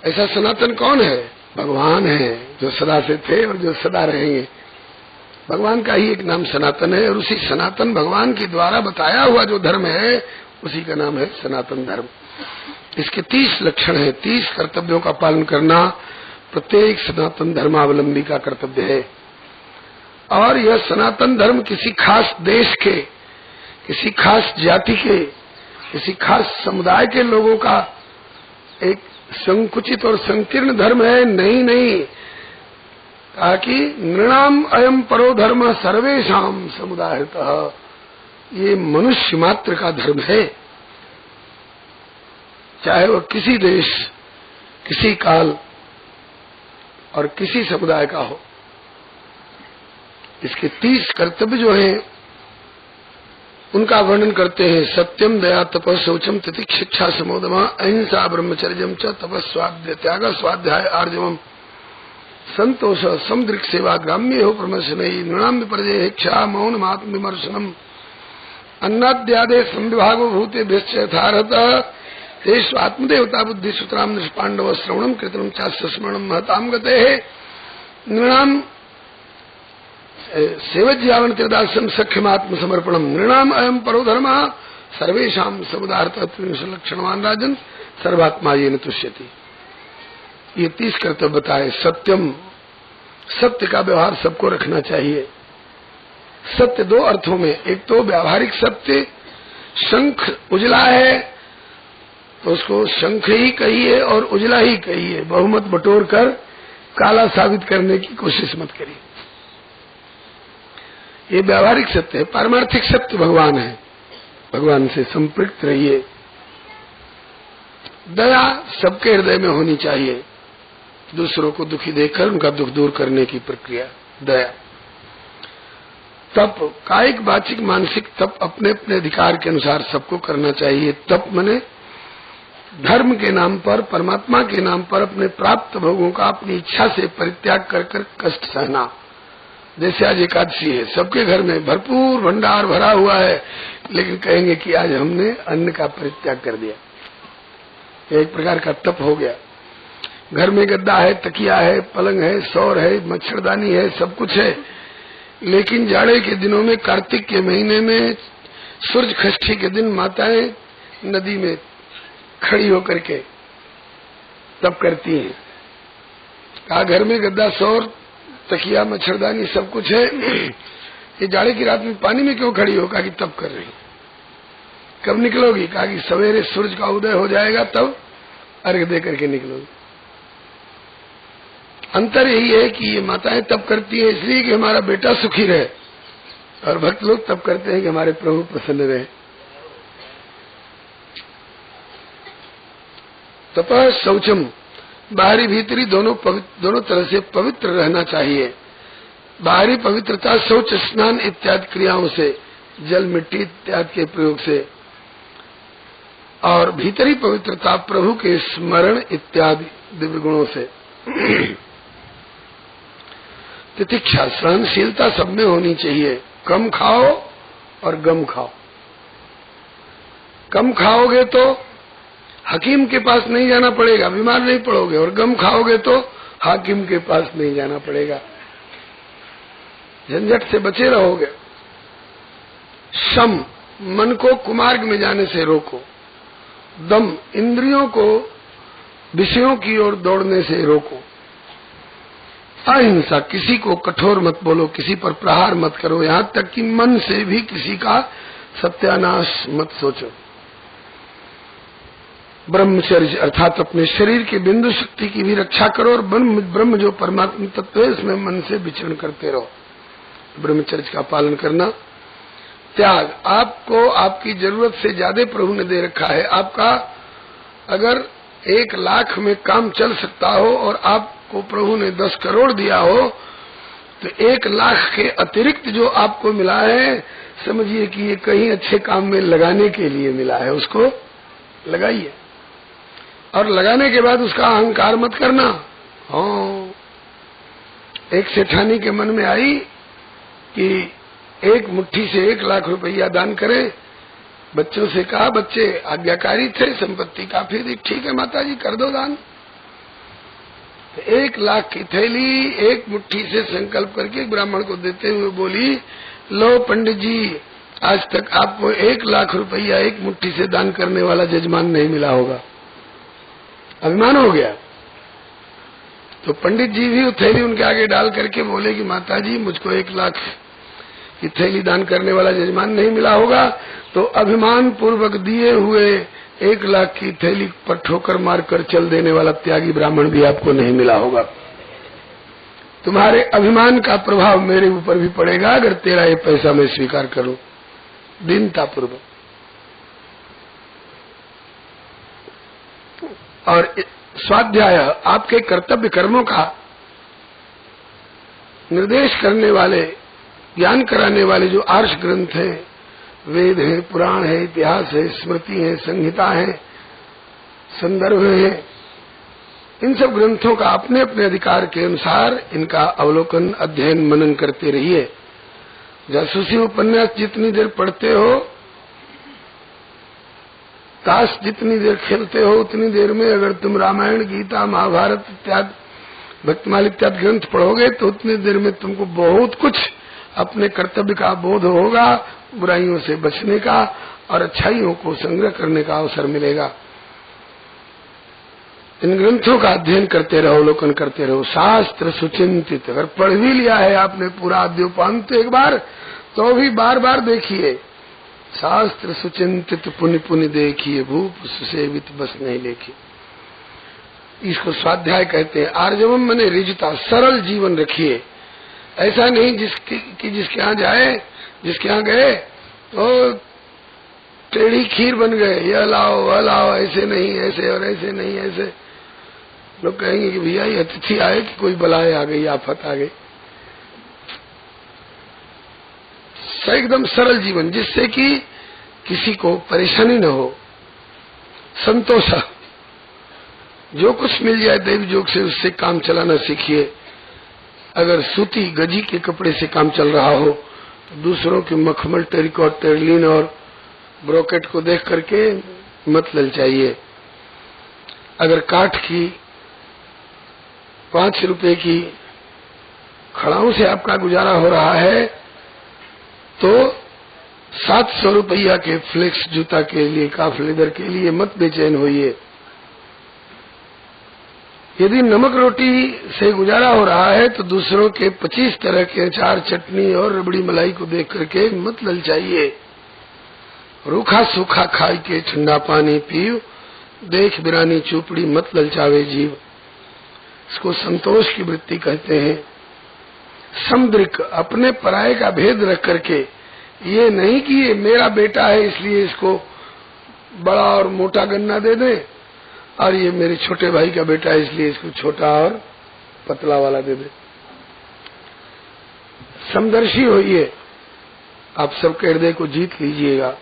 ऐसा सनातन कौन है? भगवान है, जो सदा से थे और जो सदा रहेंगे। भगवान का ही एक नाम सनातन है, और उसी सनातन भगवान के द्वारा बताया हुआ जो धर्म है, उसी का नाम है सनातन धर्म। इसके 30 लक्षण है। 30 कर्तव्यों का पालन करना प्रत्येक सनातन धर्मावलंबी का कर्तव्य है। और यह सनातन धर्म किसी खास देश के, किसी खास जाति के, किसी खास समुदाय के लोगों का एक संकुचित और संकीर्ण धर्म है। नहीं, कहा कि नृणाम अयम परो धर्म सर्वेषाम समुदायतः, ये मनुष्य मात्र का धर्म है, चाहे वह किसी देश, किसी काल और किसी समुदाय का हो। इसके 30 कर्तव्य जो हैं उनका वर्णन करते हैं। सत्यम दया तप शौचम तितिक्ष शिक्षा समोदमा अहिंसा ब्रह्मचर्यम च तपस्वाध्याय त्याग स्वाध्याय आर्जवम संतोष समदृक् सेवा ग्राम्य हो प्रमशनई नृणाम विपर्जय इच्छा मौन आत्म विमर्शनम अन्नाद्यादे संविभागो भूते यथारत तेषु आत्मदेवता बुद्धि सूत्राम निष्पांडव श्रवणम कृतम चास्य स्मरणम महताम गते है। नृणाम सेवज्यावन त्रिदासम सख्यमात्म समर्पणम नृणाम अयम परो धर्म सर्वेशाम समुदार्थ लक्षणवान राजन सर्वात्मा ये न तुष्यति। ये 30 कर्तव्य बताए। सत्यम, सत्य का व्यवहार सबको रखना चाहिए। सत्य 2 अर्थों में, एक तो व्यावहारिक सत्य, शंख उजला है तो उसको शंख ही कहिए और उजला ही कहिए, बहुमत बटोर कर काला साबित करने की कोशिश मत करिए। ये व्यावहारिक सत्य है। पारमार्थिक सत्य भगवान है, भगवान से संपृक्त रहिए। दया सबके हृदय में होनी चाहिए, दूसरों को दुखी देखकर उनका दुख दूर करने की प्रक्रिया दया। तप, कायिक वाचिक मानसिक तप अपने अपने अधिकार के अनुसार सबको करना चाहिए। तप मने धर्म के नाम पर, परमात्मा के नाम पर अपने प्राप्त भोगों का अपनी इच्छा से परित्याग कर कर कष्ट सहना। जैसे आज एकादशी है, सबके घर में भरपूर भंडार भरा हुआ है, लेकिन कहेंगे कि आज हमने अन्न का परित्याग कर दिया। एक प्रकार का तप हो गया। घर में गद्दा है, तकिया है, पलंग है, सौर है, मच्छरदानी है, सब कुछ है, लेकिन जाड़े के दिनों में, कार्तिक के महीने में, सूर्य षष्ठी के दिन माताएं नदी में खड़ी होकर के तप करती हैं। कहा घर में गद्दा, सौर, तकिया, मच्छरदानी सब कुछ है, ये जाड़े की रात में पानी में क्यों खड़ी हो? कहा कि तप कर रही। कब निकलोगी? कहा कि सवेरे सूरज का उदय हो जाएगा तब अर्घ्य दे करके निकलोगी। अंतर यही है कि ये माताएं तप करती है इसलिए कि हमारा बेटा सुखी रहे, और भक्त लोग तप करते हैं कि हमारे प्रभु प्रसन्न रहे। तपः शौचम, बाहरी भीतरी दोनों तरह से पवित्र रहना चाहिए। बाहरी पवित्रता शौच, स्नान इत्यादि क्रियाओं से, जल, मिट्टी इत्यादि के प्रयोग से, और भीतरी पवित्रता प्रभु के स्मरण इत्यादि दिव्य गुणों से। तितिक्षा, सहनशीलता सब में होनी चाहिए। कम खाओ और गम खाओ। कम खाओगे तो हकीम के पास नहीं जाना पड़ेगा, बीमार नहीं पड़ोगे, और गम खाओगे तो हाकिम के पास नहीं जाना पड़ेगा, झंझट से बचे रहोगे। शम, मन को कुमार्ग में जाने से रोको। दम, इंद्रियों को विषयों की ओर दौड़ने से रोको। अहिंसा, किसी को कठोर मत बोलो, किसी पर प्रहार मत करो, यहाँ तक कि मन से भी किसी का सत्यानाश मत सोचो। ब्रह्मचर्य अर्थात अपने शरीर की बिंदु शक्ति की भी रक्षा करो, और ब्रह्म जो परमात्मा तत्व है इसमें मन से विचरण करते रहो। ब्रह्मचर्य का पालन करना। त्याग, आपको आपकी जरूरत से ज्यादा प्रभु ने दे रखा है। आपका अगर 1 लाख में काम चल सकता हो और आपको प्रभु ने 10 करोड़ दिया हो, तो 1 लाख के अतिरिक्त जो आपको मिला है, समझिए कि ये कहीं अच्छे काम में लगाने के लिए मिला है, उसको लगाइए। और लगाने के बाद उसका अहंकार मत करना। हाँ, एक सेठानी के मन में आई कि एक मुट्ठी से 1 लाख रुपया दान करें। बच्चों से कहा, बच्चे आज्ञाकारी थे, संपत्ति काफी थी, ठीक है माता जी कर दो दान। 1 लाख की थैली एक मुट्ठी से संकल्प करके ब्राह्मण को देते हुए बोली, लो पंडित जी, आज तक आपको 1 लाख रुपया एक मुट्ठी से दान करने वाला जजमान नहीं मिला होगा। अभिमान हो गया। तो पंडित जी भी थैली उनके आगे डाल करके बोले कि माता जी, मुझको 1 लाख की थैली दान करने वाला जजमान नहीं मिला होगा, तो अभिमान पूर्वक दिए हुए 1 लाख की थैली पर ठोकर मारकर चल देने वाला त्यागी ब्राह्मण भी आपको नहीं मिला होगा। तुम्हारे अभिमान का प्रभाव मेरे ऊपर भी पड़ेगा अगर तेरा ये पैसा मैं स्वीकार करूं। दीनता पूर्वक। और स्वाध्याय, आपके कर्तव्य कर्मों का निर्देश करने वाले, ज्ञान कराने वाले जो आर्ष ग्रंथ हैं, वेद है, पुराण है, इतिहास है, स्मृति है, संहिता है, संदर्भ है, इन सब ग्रंथों का अपने अपने अधिकार के अनुसार इनका अवलोकन, अध्ययन, मनन करते रहिए। जासूसी उपन्यास जितनी देर पढ़ते हो, ताश जितनी देर खेलते हो, उतनी देर में अगर तुम रामायण, गीता, महाभारत इत्यादि, भक्तमाल इत्यादि ग्रंथ पढ़ोगे तो उतनी देर में तुमको बहुत कुछ अपने कर्तव्य का बोध होगा, बुराइयों से बचने का और अच्छाइयों को संग्रह करने का अवसर मिलेगा। इन ग्रंथों का अध्ययन करते रहो, अवलोकन करते रहो। शास्त्र सुचिंतित, अगर पढ़ भी लिया है आपने पूरा अद्योपांत एक बार, तो भी बार बार देखिए। शास्त्र सुचिंतित पुनि पुनि देखिए, भूप सुसेवित बस नहीं लेखी। इसको स्वाध्याय कहते हैं। आर्जवम मने रिजता, सरल जीवन रखिए। ऐसा नहीं जिसके यहाँ जाए, जिसके यहाँ गए तो टेढ़ी खीर बन गए, यह लाओ वह लाओ, ऐसे नहीं ऐसे और ऐसे नहीं ऐसे। लोग कहेंगे कि भैया ये अतिथि आए कि कोई बलाए आ गई, आफत आ गई। एकदम सरल जीवन, जिससे कि किसी को परेशानी न हो, संतोष। जो कुछ मिल जाए देव जोग से उससे काम चलाना सीखिए। अगर सूती गजी के कपड़े से काम चल रहा हो तो दूसरों के मखमल, टेरिकॉट, टेरलिन और ब्रोकेट को देख करके मत ललचाइए। अगर काठ की 5 रुपए की खड़ाओं से आपका गुजारा हो रहा है तो 700 रुपया के फ्लेक्स जूता के लिए, काफ लेदर के लिए मत बेचैन होइए। यदि नमक रोटी से गुजारा हो रहा है तो दूसरों के 25 तरह के अचार, चटनी और रबड़ी मलाई को देख करके मत ललचाइए। रूखा सूखा खाई के ठंडा पानी पीव, देख बिरानी चूपड़ी मत ललचावे जीव। इसको संतोष की वृत्ति कहते हैं। समदृक, अपने पराये का भेद रख करके, ये नहीं कि ये मेरा बेटा है इसलिए इसको बड़ा और मोटा गन्ना दे दें, और ये मेरे छोटे भाई का बेटा है इसलिए इसको छोटा और पतला वाला दे दे। समदर्शी होइए, आप सबके हृदय को जीत लीजिएगा।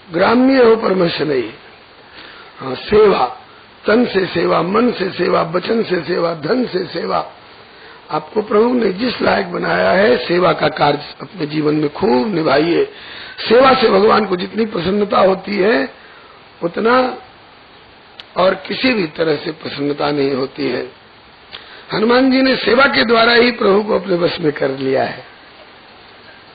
ग्राम्य हो परमश नहीं। हाँ, सेवा, तन से सेवा, मन से सेवा, वचन से सेवा, धन से सेवा। आपको प्रभु ने जिस लायक बनाया है, सेवा का कार्य अपने जीवन में खूब निभाइए। सेवा से भगवान को जितनी प्रसन्नता होती है उतना और किसी भी तरह से प्रसन्नता नहीं होती है। हनुमान जी ने सेवा के द्वारा ही प्रभु को अपने वश में कर लिया है।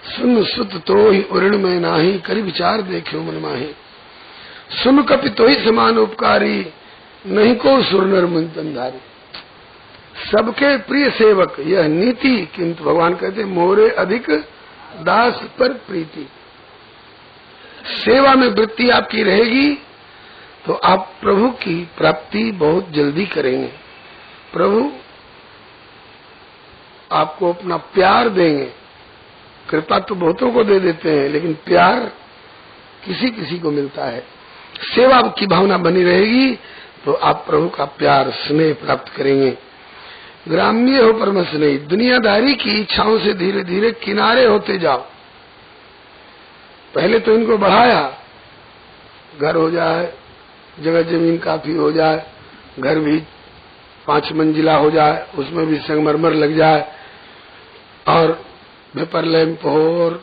सुन सुत तो ही उरण में नाही, करी विचार देखियो मन माही। सुन कपि तो ही समान उपकारी, नहीं को सुर नर मुनि तनधारी। सबके प्रिय सेवक यह नीति, किंतु भगवान कहते मोरे अधिक दास पर प्रीति। सेवा में वृत्ति आपकी रहेगी तो आप प्रभु की प्राप्ति बहुत जल्दी करेंगे। प्रभु आपको अपना प्यार देंगे। कृपा तो बहुतों को दे देते हैं, लेकिन प्यार किसी किसी को मिलता है। सेवा की भावना बनी रहेगी तो आप प्रभु का प्यार, स्नेह प्राप्त करेंगे। ग्राम्य हो परमश नहीं। दुनियादारी की इच्छाओं से धीरे धीरे किनारे होते जाओ। पहले तो इनको बढ़ाया, घर हो जाए, जगह जमीन काफी हो जाए, घर भी 5 मंजिला हो जाए, उसमें भी संगमरमर लग जाए, और वेपर लैंप हो, और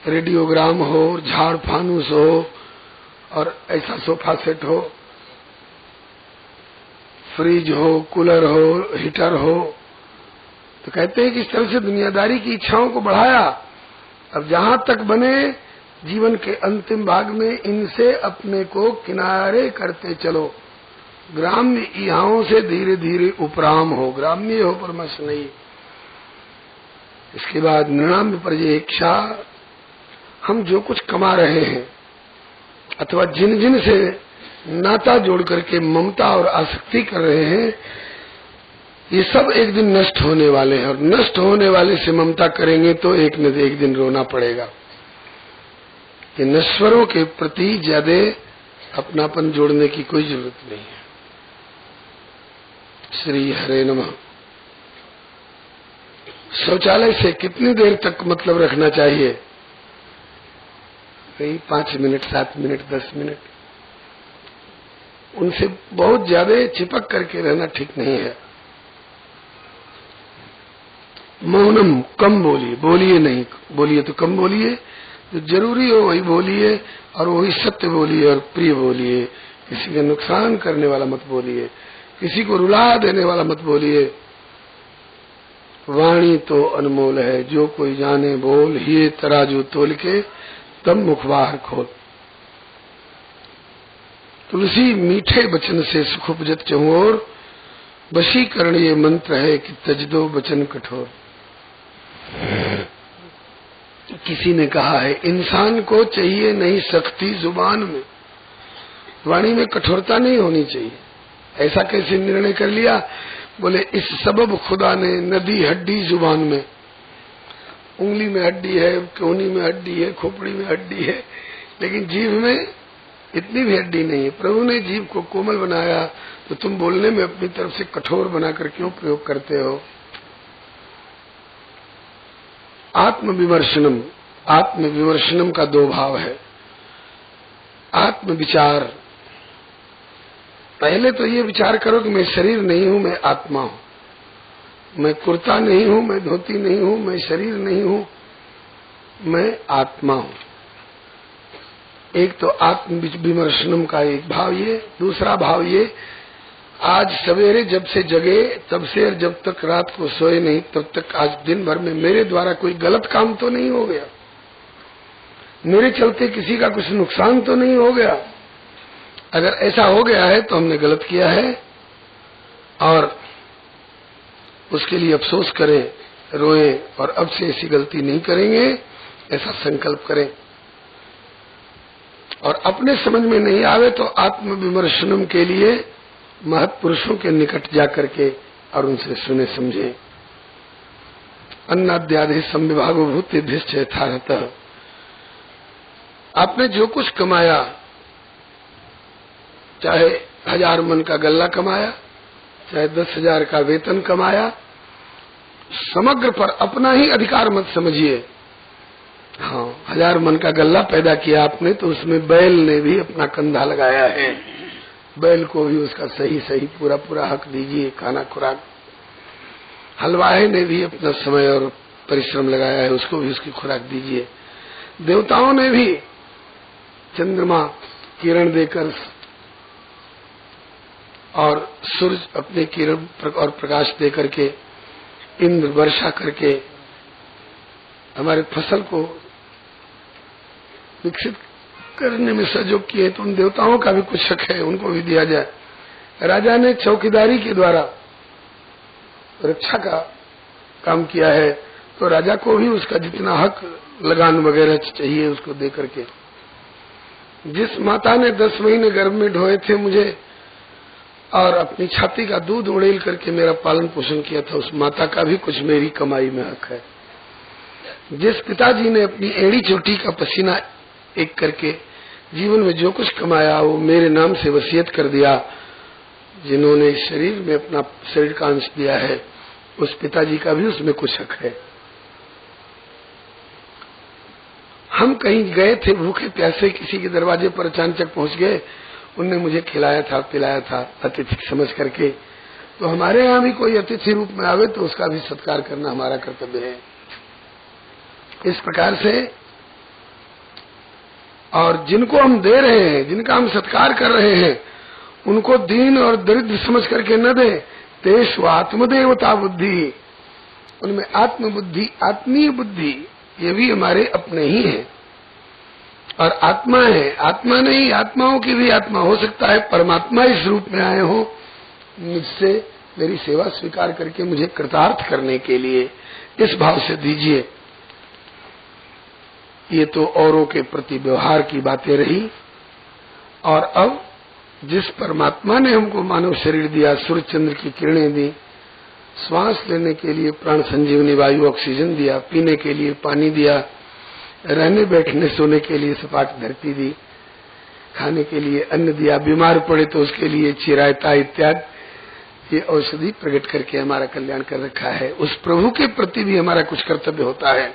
रेडियोग्राम हो, और झाड़ फानूस हो, और ऐसा सोफा सेट हो, फ्रिज हो, कूलर हो, हीटर हो। तो कहते हैं कि इस तरह से दुनियादारी की इच्छाओं को बढ़ाया। अब जहां तक बने जीवन के अंतिम भाग में इनसे अपने को किनारे करते चलो। ग्राम्य इहाओं से धीरे धीरे उपराम हो। ग्राम्य हो परमश नहीं। इसके बाद नृणाम्य परिजेक्षा। हम जो कुछ कमा रहे हैं अथवा जिन जिन से नाता जोड़ करके ममता और आसक्ति कर रहे हैं, ये सब एक दिन नष्ट होने वाले हैं, और नष्ट होने वाले से ममता करेंगे तो एक न एक दिन रोना पड़ेगा। कि नश्वरों के प्रति ज्यादा अपनापन जोड़ने की कोई जरूरत नहीं है। श्री हरे नमः। शौचालय से कितनी देर तक मतलब रखना चाहिए? कहीं 5 मिनट, 7 मिनट, 10 मिनट। उनसे बहुत ज्यादा चिपक करके रहना ठीक नहीं है। मौनम, कम बोलिए, बोलिए नहीं, बोलिए तो कम बोलिए, जो जरूरी हो वही बोलिए, और वही सत्य बोलिए और प्रिय बोलिए। किसी का नुकसान करने वाला मत बोलिए, किसी को रुला देने वाला मत बोलिए। वाणी तो अनमोल है, जो कोई जाने बोल, ये तराजू तोल के तब मुखबार खोल। तुलसी मीठे बचन से सुख उपजत चहुओर, वशीकरण ये मंत्र है कि तज दो वचन कठोर। किसी ने कहा है इंसान को चाहिए नहीं सख्ती जुबान में, वाणी में कठोरता नहीं होनी चाहिए। ऐसा कैसे निर्णय कर लिया? बोले इस सबब खुदा ने नदी हड्डी जुबान में, उंगली में हड्डी है, कोहनी में हड्डी है, खोपड़ी में हड्डी है, लेकिन जीभ में इतनी भी हड्डी नहीं है। प्रभु ने जीभ को कोमल बनाया, तो तुम बोलने में अपनी तरफ से कठोर बनाकर क्यों प्रयोग करते हो? आत्मविमर्शनम, आत्मविमर्शनम का दो भाव है। आत्म विचार, पहले तो ये विचार करो कि मैं शरीर नहीं हूं, मैं आत्मा हूं। मैं कुर्ता नहीं हूं, मैं धोती नहीं हूं, मैं शरीर नहीं हूं, मैं आत्मा हूं। एक तो आत्म विमर्शनम का एक भाव ये। दूसरा भाव ये, आज सवेरे जब से जगे तब से और जब तक रात को सोए नहीं तब तक आज दिन भर में मेरे द्वारा कोई गलत काम तो नहीं हो गया, मेरे चलते किसी का कुछ नुकसान तो नहीं हो गया। अगर ऐसा हो गया है तो हमने गलत किया है और उसके लिए अफसोस करें, रोएं और अब से ऐसी गलती नहीं करेंगे, ऐसा संकल्प करें। और अपने समझ में नहीं आवे तो आत्मविमर्शनम के लिए महत्पुरुषों के निकट जाकर के और उनसे सुने समझे। अन्नाद्यादि संविभागो भूतेभ्यश्च यथारहतः। आपने जो कुछ कमाया, चाहे 1000 मन का गल्ला कमाया, चाहे 10,000 का वेतन कमाया, समग्र पर अपना ही अधिकार मत समझिए। हाँ, 1000 मन का गल्ला पैदा किया आपने तो उसमें बैल ने भी अपना कंधा लगाया है, बैल को भी उसका सही सही पूरा पूरा हक दीजिए, खाना खुराक। हलवाई ने भी अपना समय और परिश्रम लगाया है, उसको भी उसकी खुराक दीजिए। देवताओं ने भी चंद्रमा किरण देकर और सूरज अपने किरण और प्रकाश देकर के, इंद्र वर्षा करके हमारे फसल को विकसित करने में सहयोग किए, तो उन देवताओं का भी कुछ हक है, उनको भी दिया जाए। राजा ने चौकीदारी के द्वारा रक्षा का काम किया है, तो राजा को भी उसका जितना हक लगान वगैरह चाहिए उसको दे करके। जिस माता ने 10 महीने गर्भ में ढोए थे मुझे और अपनी छाती का दूध उड़ेल करके मेरा पालन पोषण किया था, उस माता का भी कुछ मेरी कमाई में हक है। जिस पिताजी ने अपनी एड़ी चोटी का पसीना एक करके जीवन में जो कुछ कमाया वो मेरे नाम से वसीयत कर दिया, जिन्होंने शरीर में अपना शरीर का अंश दिया है, उस पिताजी का भी उसमें कुछ हक है। हम कहीं गए थे भूखे प्यासे, किसी के दरवाजे पर अचानक पहुंच गए, उनने मुझे खिलाया था पिलाया था अतिथि समझ करके, तो हमारे यहाँ भी कोई अतिथि रूप में आवे तो उसका भी सत्कार करना हमारा कर्तव्य है। इस प्रकार से, और जिनको हम दे रहे हैं, जिनका हम सत्कार कर रहे हैं, उनको दीन और दरिद्र समझ करके न दे। तेषु आत्मदेवता बुद्धि, उनमें आत्मबुद्धि, आत्मीय बुद्धि, ये भी हमारे अपने ही हैं और आत्मा है। आत्मा नहीं, आत्माओं की भी आत्मा हो सकता है, परमात्मा इस रूप में आए हो मुझसे मेरी सेवा स्वीकार करके मुझे कृतार्थ करने के लिए, इस भाव से दीजिए। ये तो औरों के प्रति व्यवहार की बातें रही। और अब जिस परमात्मा ने हमको मानव शरीर दिया, सूर्य चंद्र की किरणें दी, श्वास लेने के लिए प्राण संजीवनी वायु ऑक्सीजन दिया, पीने के लिए पानी दिया, रहने बैठने सोने के लिए सपाट धरती दी, खाने के लिए अन्न दिया, बीमार पड़े तो उसके लिए चिरायता इत्यादि ये औषधि प्रकट करके हमारा कल्याण कर रखा है। उस प्रभु के प्रति भी हमारा कुछ कर्तव्य होता है।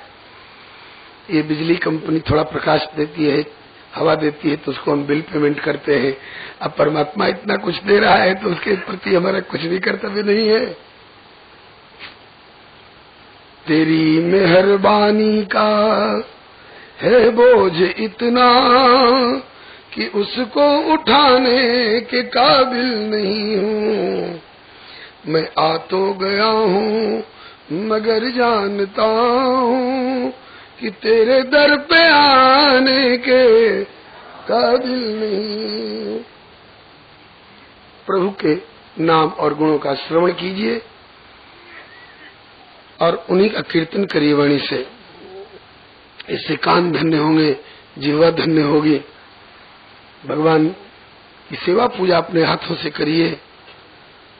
ये बिजली कंपनी थोड़ा प्रकाश देती है, हवा देती है, तो उसको हम बिल पेमेंट करते हैं। अब परमात्मा इतना कुछ दे रहा है तो उसके प्रति हमारा कुछ भी कर्तव्य नहीं है। तेरी मेहरबानी का है बोझ इतना कि उसको उठाने के काबिल नहीं हूँ। मैं आ तो गया हूँ मगर जानता हूँ कि तेरे दर पे आने के काबिल नहीं। प्रभु के नाम और गुणों का श्रवण कीजिए और उन्हीं का कीर्तन करिए वाणी से। इससे कान धन्य होंगे, जिह्वा धन्य होगी। भगवान की सेवा पूजा अपने हाथों से करिए।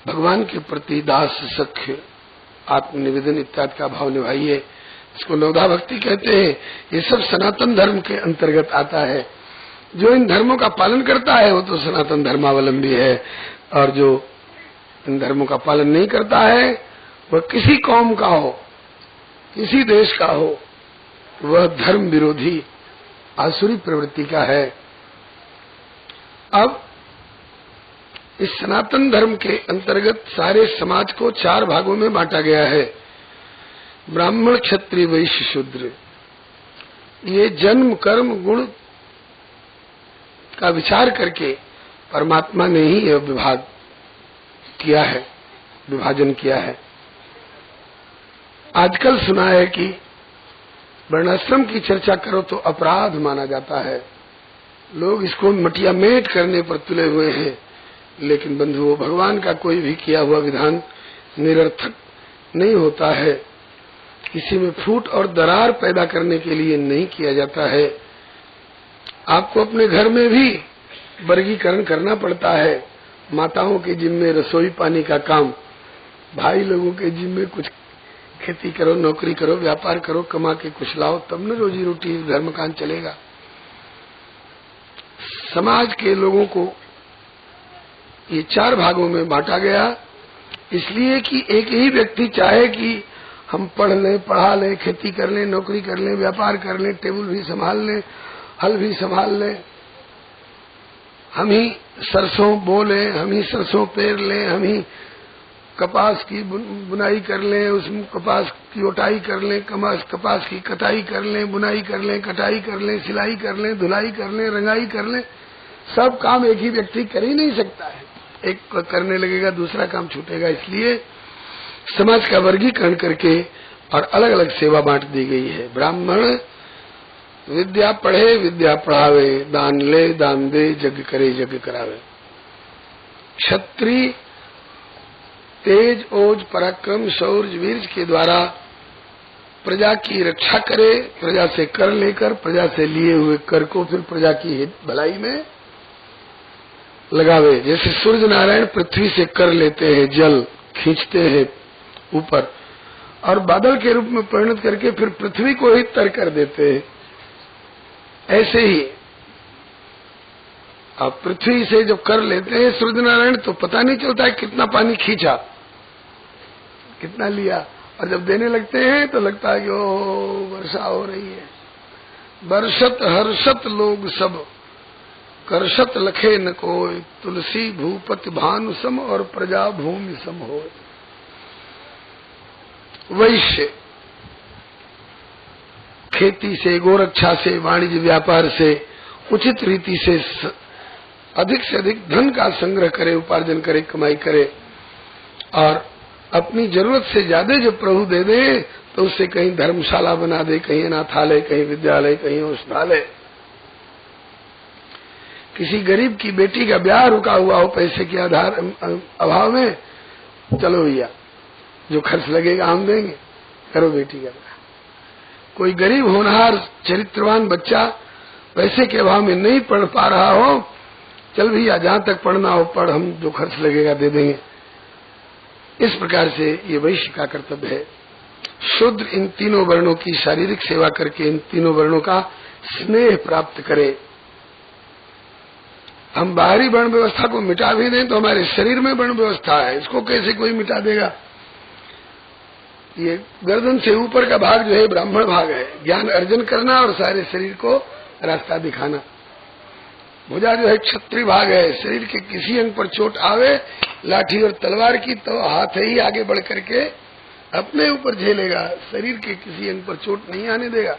भगवान के प्रति दास, सख्य, आत्मनिवेदन इत्यादि का भाव निभाइए। इसको नवधा भक्ति कहते हैं। ये सब सनातन धर्म के अंतर्गत आता है। जो इन धर्मों का पालन करता है वो तो सनातन धर्मावलंबी है, और जो इन धर्मों का पालन नहीं करता है वह किसी कौम का हो, किसी देश का हो, वह धर्म विरोधी आसुरी प्रवृत्ति का है। अब इस सनातन धर्म के अंतर्गत सारे समाज को 4 भागों में बांटा गया है। ब्राह्मण, क्षत्रिय, वैश्य, शूद्र। ये जन्म, कर्म, गुण का विचार करके परमात्मा ने ही यह विभाग किया है, विभाजन किया है। आजकल सुना है कि वर्णाश्रम की चर्चा करो तो अपराध माना जाता है। लोग इसको मटिया मेट करने पर तुले हुए हैं। लेकिन बंधुओं, भगवान का कोई भी किया हुआ विधान निरर्थक नहीं होता है। किसी में फूट और दरार पैदा करने के लिए नहीं किया जाता है। आपको अपने घर में भी वर्गीकरण करना पड़ता है। माताओं के जिम्मे रसोई पानी का काम, भाई लोगों के जिम्मे कुछ खेती करो, नौकरी करो, व्यापार करो, कमा के कुछ लाओ, तब न रोजी रोटी धर्मकांड चलेगा। समाज के लोगों को ये 4 भागों में बांटा गया, इसलिए कि एक ही व्यक्ति चाहे कि हम पढ़ लें, पढ़ा लें, खेती कर लें, नौकरी कर लें, व्यापार कर लें, टेबल भी संभाल लें, हल भी संभाल लें, हम ही सरसों बो लें, हम ही सरसों पेर लें, हम ही कपास की बुनाई कर लें, उसमें कपास की ओटाई कर लें, कपास की कटाई कर लें, बुनाई कर लें, कटाई कर लें, सिलाई कर लें, धुलाई कर लें, रंगाई कर लें। सब काम एक ही व्यक्ति कर ही नहीं सकता है। एक करने लगेगा दूसरा काम छूटेगा। इसलिए समाज का वर्गीकरण करके और अलग अलग सेवा बांट दी गई है। ब्राह्मण विद्या पढ़े, विद्या पढ़ावे, दान ले, दान दे, यज्ञ करे, यज्ञ करावे। क्षत्रिय तेज, ओज, पराक्रम, शौर्य, वीर्य के द्वारा प्रजा की रक्षा करे, प्रजा से कर लेकर प्रजा से लिए हुए कर को फिर प्रजा की भलाई में लगावे। जैसे सूर्य नारायण पृथ्वी से कर लेते हैं, जल खींचते हैं ऊपर और बादल के रूप में परिणत करके फिर पृथ्वी को ही तर कर देते हैं। ऐसे ही अब पृथ्वी से जब कर लेते हैं सूर्य नारायण तो पता नहीं चलता है कितना पानी खींचा, कितना लिया, और जब देने लगते हैं तो लगता है कि ओ वर्षा हो रही है। बरसत हर्षत लोग सब, करसत लखे न कोय, तुलसी भूपति भानु सम और प्रजा भूमि सम होय। वैश्य खेती से, गोरक्षा से, वाणिज्य व्यापार से उचित रीति से अधिक धन का संग्रह करे, उपार्जन करे, कमाई करे और अपनी जरूरत से ज्यादा जो प्रभु दे दे तो उससे कहीं धर्मशाला बना दे, कहीं अनाथालय, कहीं विद्यालय, कहीं औषधालय। किसी गरीब की बेटी का ब्याह रुका हुआ हो पैसे के आधार अभाव में, चलो भैया जो खर्च लगेगा हम देंगे, करो बेटी का ब्याह। कोई गरीब होनहार चरित्रवान बच्चा पैसे के अभाव में नहीं पढ़ पा रहा हो, चल भैया जहां तक पढ़ना हो पढ़, हम जो खर्च लगेगा दे देंगे। इस प्रकार से ये वैश्य का कर्तव्य है। शूद्र इन तीनों वर्णों की शारीरिक सेवा करके इन तीनों वर्णों का स्नेह प्राप्त करे। हम बाहरी वर्ण व्यवस्था को मिटा भी दें तो हमारे शरीर में वर्ण व्यवस्था है, इसको कैसे कोई मिटा देगा। ये गर्दन से ऊपर का भाग जो है ब्राह्मण भाग है, ज्ञान अर्जन करना और सारे शरीर को रास्ता दिखाना। भुजा जो है क्षत्रिय भाग है, शरीर के किसी अंग पर चोट आवे लाठी और तलवार की तो हाथ ही आगे बढ़ करके अपने ऊपर झेलेगा, शरीर के किसी अंग पर चोट नहीं आने देगा।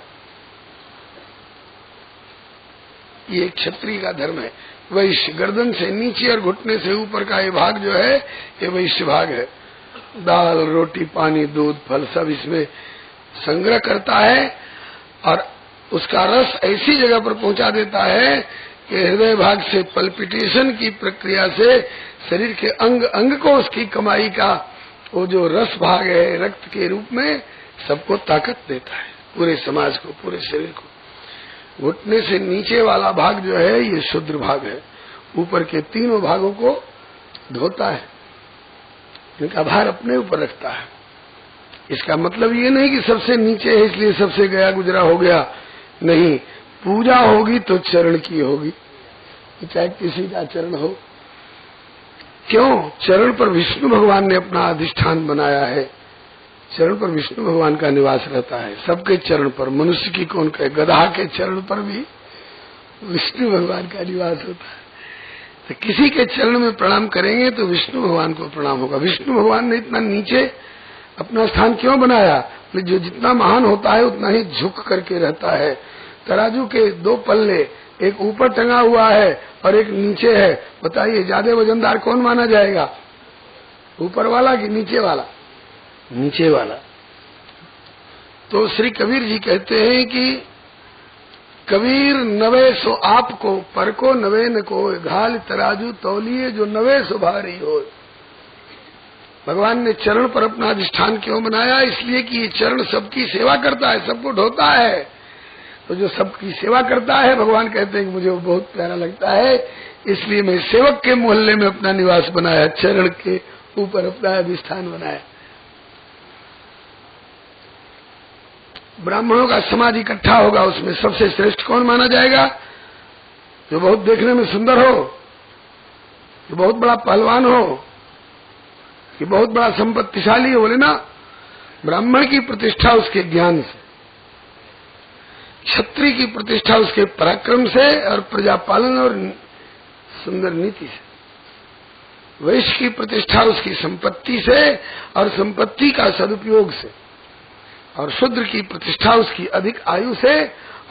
ये क्षत्रिय का धर्म है। वैश्य गर्दन से नीचे और घुटने से ऊपर का ये भाग जो है ये वैश्य भाग है। दाल, रोटी, पानी, दूध, फल सब इसमें संग्रह करता है और उसका रस ऐसी जगह पर पहुंचा देता है कि हृदय भाग से पल्पिटेशन की प्रक्रिया से शरीर के अंग अंग को उसकी कमाई का वो जो रस भाग है रक्त के रूप में सबको ताकत देता है, पूरे समाज को, पूरे शरीर को। घुटने से नीचे वाला भाग जो है ये शुद्र भाग है, ऊपर के तीनों भागों को धोता है, इनका भार अपने ऊपर रखता है। इसका मतलब ये नहीं कि सबसे नीचे है इसलिए सबसे गया गुजरा हो गया, नहीं। पूजा होगी तो चरण की होगी, चाहे किसी का चरण हो। क्यों? चरण पर विष्णु भगवान ने अपना अधिष्ठान बनाया है, चरण पर विष्णु भगवान का निवास रहता है। सबके चरण पर, मनुष्य की कौन कहे, गधा के चरण पर भी विष्णु भगवान का निवास होता है। तो किसी के चरण में प्रणाम करेंगे तो विष्णु भगवान को प्रणाम होगा। विष्णु भगवान ने इतना नीचे अपना स्थान क्यों बनाया? जो जितना महान होता है उतना ही झुक करके रहता है। तराजू के दो पल्ले, एक ऊपर टंगा हुआ है और एक नीचे है, बताइए ज्यादा वजनदार कौन माना जाएगा, ऊपर वाला कि नीचे वाला? नीचे वाला। तो श्री कबीर जी कहते हैं कि कबीर नवे सो आपको, पर को नवे न को, घाल तराजू तौलिए जो नवे सो भारी हो। भगवान ने चरण पर अपना अधिष्ठान क्यों बनाया? इसलिए कि ये चरण सबकी सेवा करता है, सबको ढोता है। तो जो सबकी सेवा करता है, भगवान कहते हैं कि मुझे वो बहुत प्यारा लगता है, इसलिए मैं सेवक के मोहल्ले में अपना निवास बनाया, चरण के ऊपर अपना अधिष्ठान बनाया। ब्राह्मणों का समाज इकट्ठा होगा, उसमें सबसे श्रेष्ठ कौन माना जाएगा? जो बहुत देखने में सुंदर हो, जो बहुत बड़ा पहलवान हो, कि बहुत बड़ा संपत्तिशाली हो। बोले ना, ब्राह्मण की प्रतिष्ठा उसके ज्ञान से, क्षत्रिय की प्रतिष्ठा उसके पराक्रम से और प्रजापालन और सुंदर नीति से, वैश्य की प्रतिष्ठा उसकी संपत्ति से और संपत्ति का सदुपयोग से, और शूद्र की प्रतिष्ठा उसकी अधिक आयु से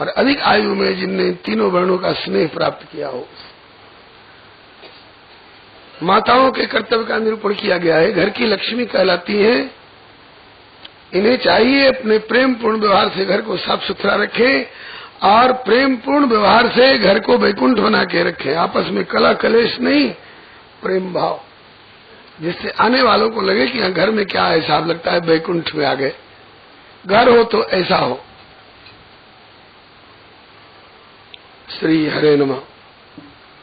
और अधिक आयु में जिनने तीनों वर्णों का स्नेह प्राप्त किया हो। माताओं के कर्तव्य का निरूपण किया गया है। घर की लक्ष्मी कहलाती हैं, इन्हें चाहिए अपने प्रेम पूर्ण व्यवहार से घर को साफ सुथरा रखें और प्रेम पूर्ण व्यवहार से घर को वैकुंठ बना के रखें। आपस में कलह कलेश नहीं, प्रेम भाव, जिससे आने वालों को लगे कि यहाँ घर में क्या है, साहब लगता है वैकुंठ में आ गए। घर हो तो ऐसा हो। श्री हरे नमः।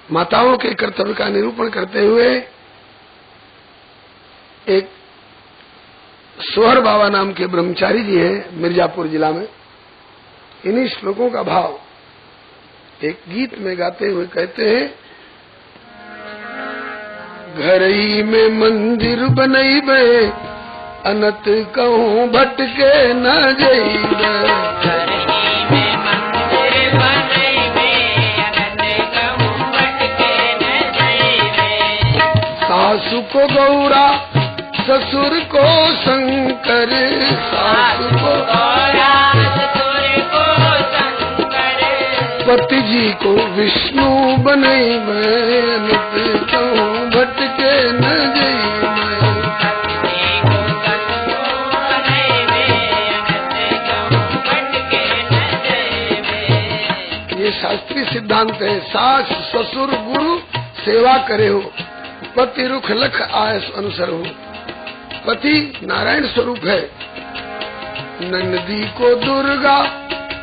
माताओं के कर्तव्य का निरूपण करते हुए एक सोहर बाबा नाम के ब्रह्मचारी जी हैं मिर्जापुर जिला में, इन्हीं श्लोकों का भाव एक गीत में गाते हुए कहते हैं, घर ही में मंदिर बनैबे अनत कहूँ भटके न जइबे। सासु को गौरा ससुर को शंकर, सासु को गौरा ससुर को शंकर, पति जी को विष्णु बनैबे अनत कहूँ भटके न जइबे। ये शास्त्रीय सिद्धांत है। सास ससुर गुरु सेवा करे हो, पति रुख लख आयस अनुसर हो। पति नारायण स्वरूप है, नंदी को दुर्गा,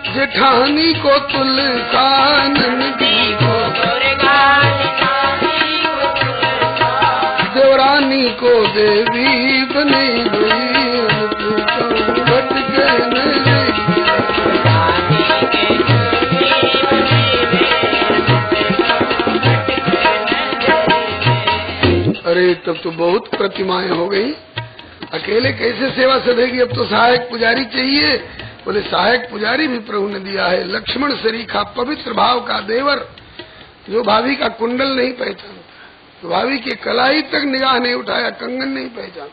जेठानी को तुलसा, नंदी को दुर्गा, जेठानी को तुलसा, देवरानी को देवी बनी गई, भटके नहीं। अरे तब तो बहुत प्रतिमाएं हो गई, अकेले कैसे सेवा सधेगी? अब तो सहायक पुजारी चाहिए। बोले सहायक पुजारी भी प्रभु ने दिया है। लक्ष्मण सरीखा पवित्र भाव का देवर, जो भाभी का कुंडल नहीं पहचानता, तो भाभी की कलाई तक निगाह नहीं उठाया, कंगन नहीं पहचान,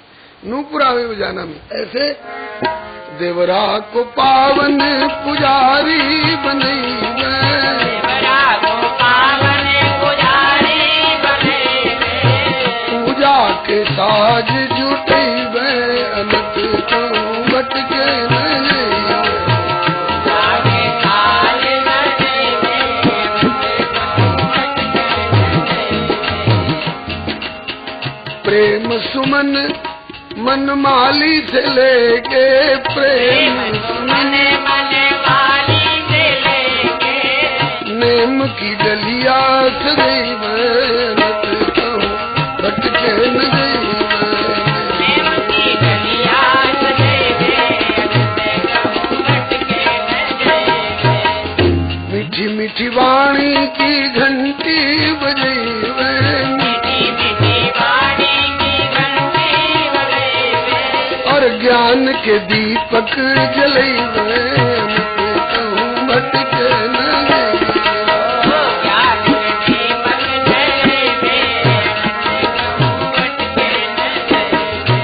नूपुरा में बजाना में, ऐसे देवरा को पावन पुजारी बनई, पूजा के साज जुटई। कहूँ भटके न जइबे। जागे काल न जइबे, प्रेम सुमन मन माली से लेके प्रेम मन मन वाली से लेके नेम की डलिया सदैव रत कहूँ भटके न जइबे। प्रेम की गलिया सदैवे, कहूँ भटके न जइबे। मीठी मीठी वाणी की घंटी बजैबे। मीठी मीठी वाणी की घंटी बजैबे, और ज्ञान के दीपक जलैबे। कहूँ भटके न जइबे। ज्ञान के दीपक जलैबे, कहूँ भटके न जइबे।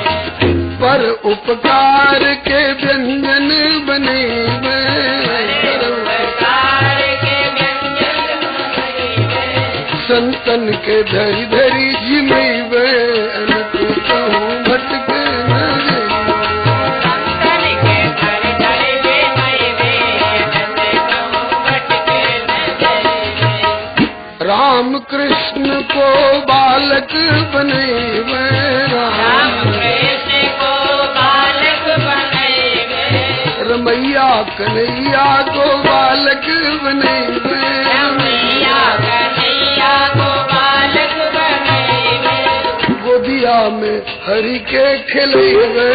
पर उपकार के व्यंजन बनेबे। उपकार के व्यंजन बनेबे, संतन के धरी धरी जिमैबे। कहूँ भटके न जइबे। संतन के घर घर जिमैबे, कहूँ भटके न जइबे। राम कृष्ण को बालक बनेबे। राम कृष्ण को बालक बनैबे, रमैया कन्हैया को बालक बनेबे। रमैया कन्हैया को बालक बनैबे, गोदिया में हरि के खिलैबे।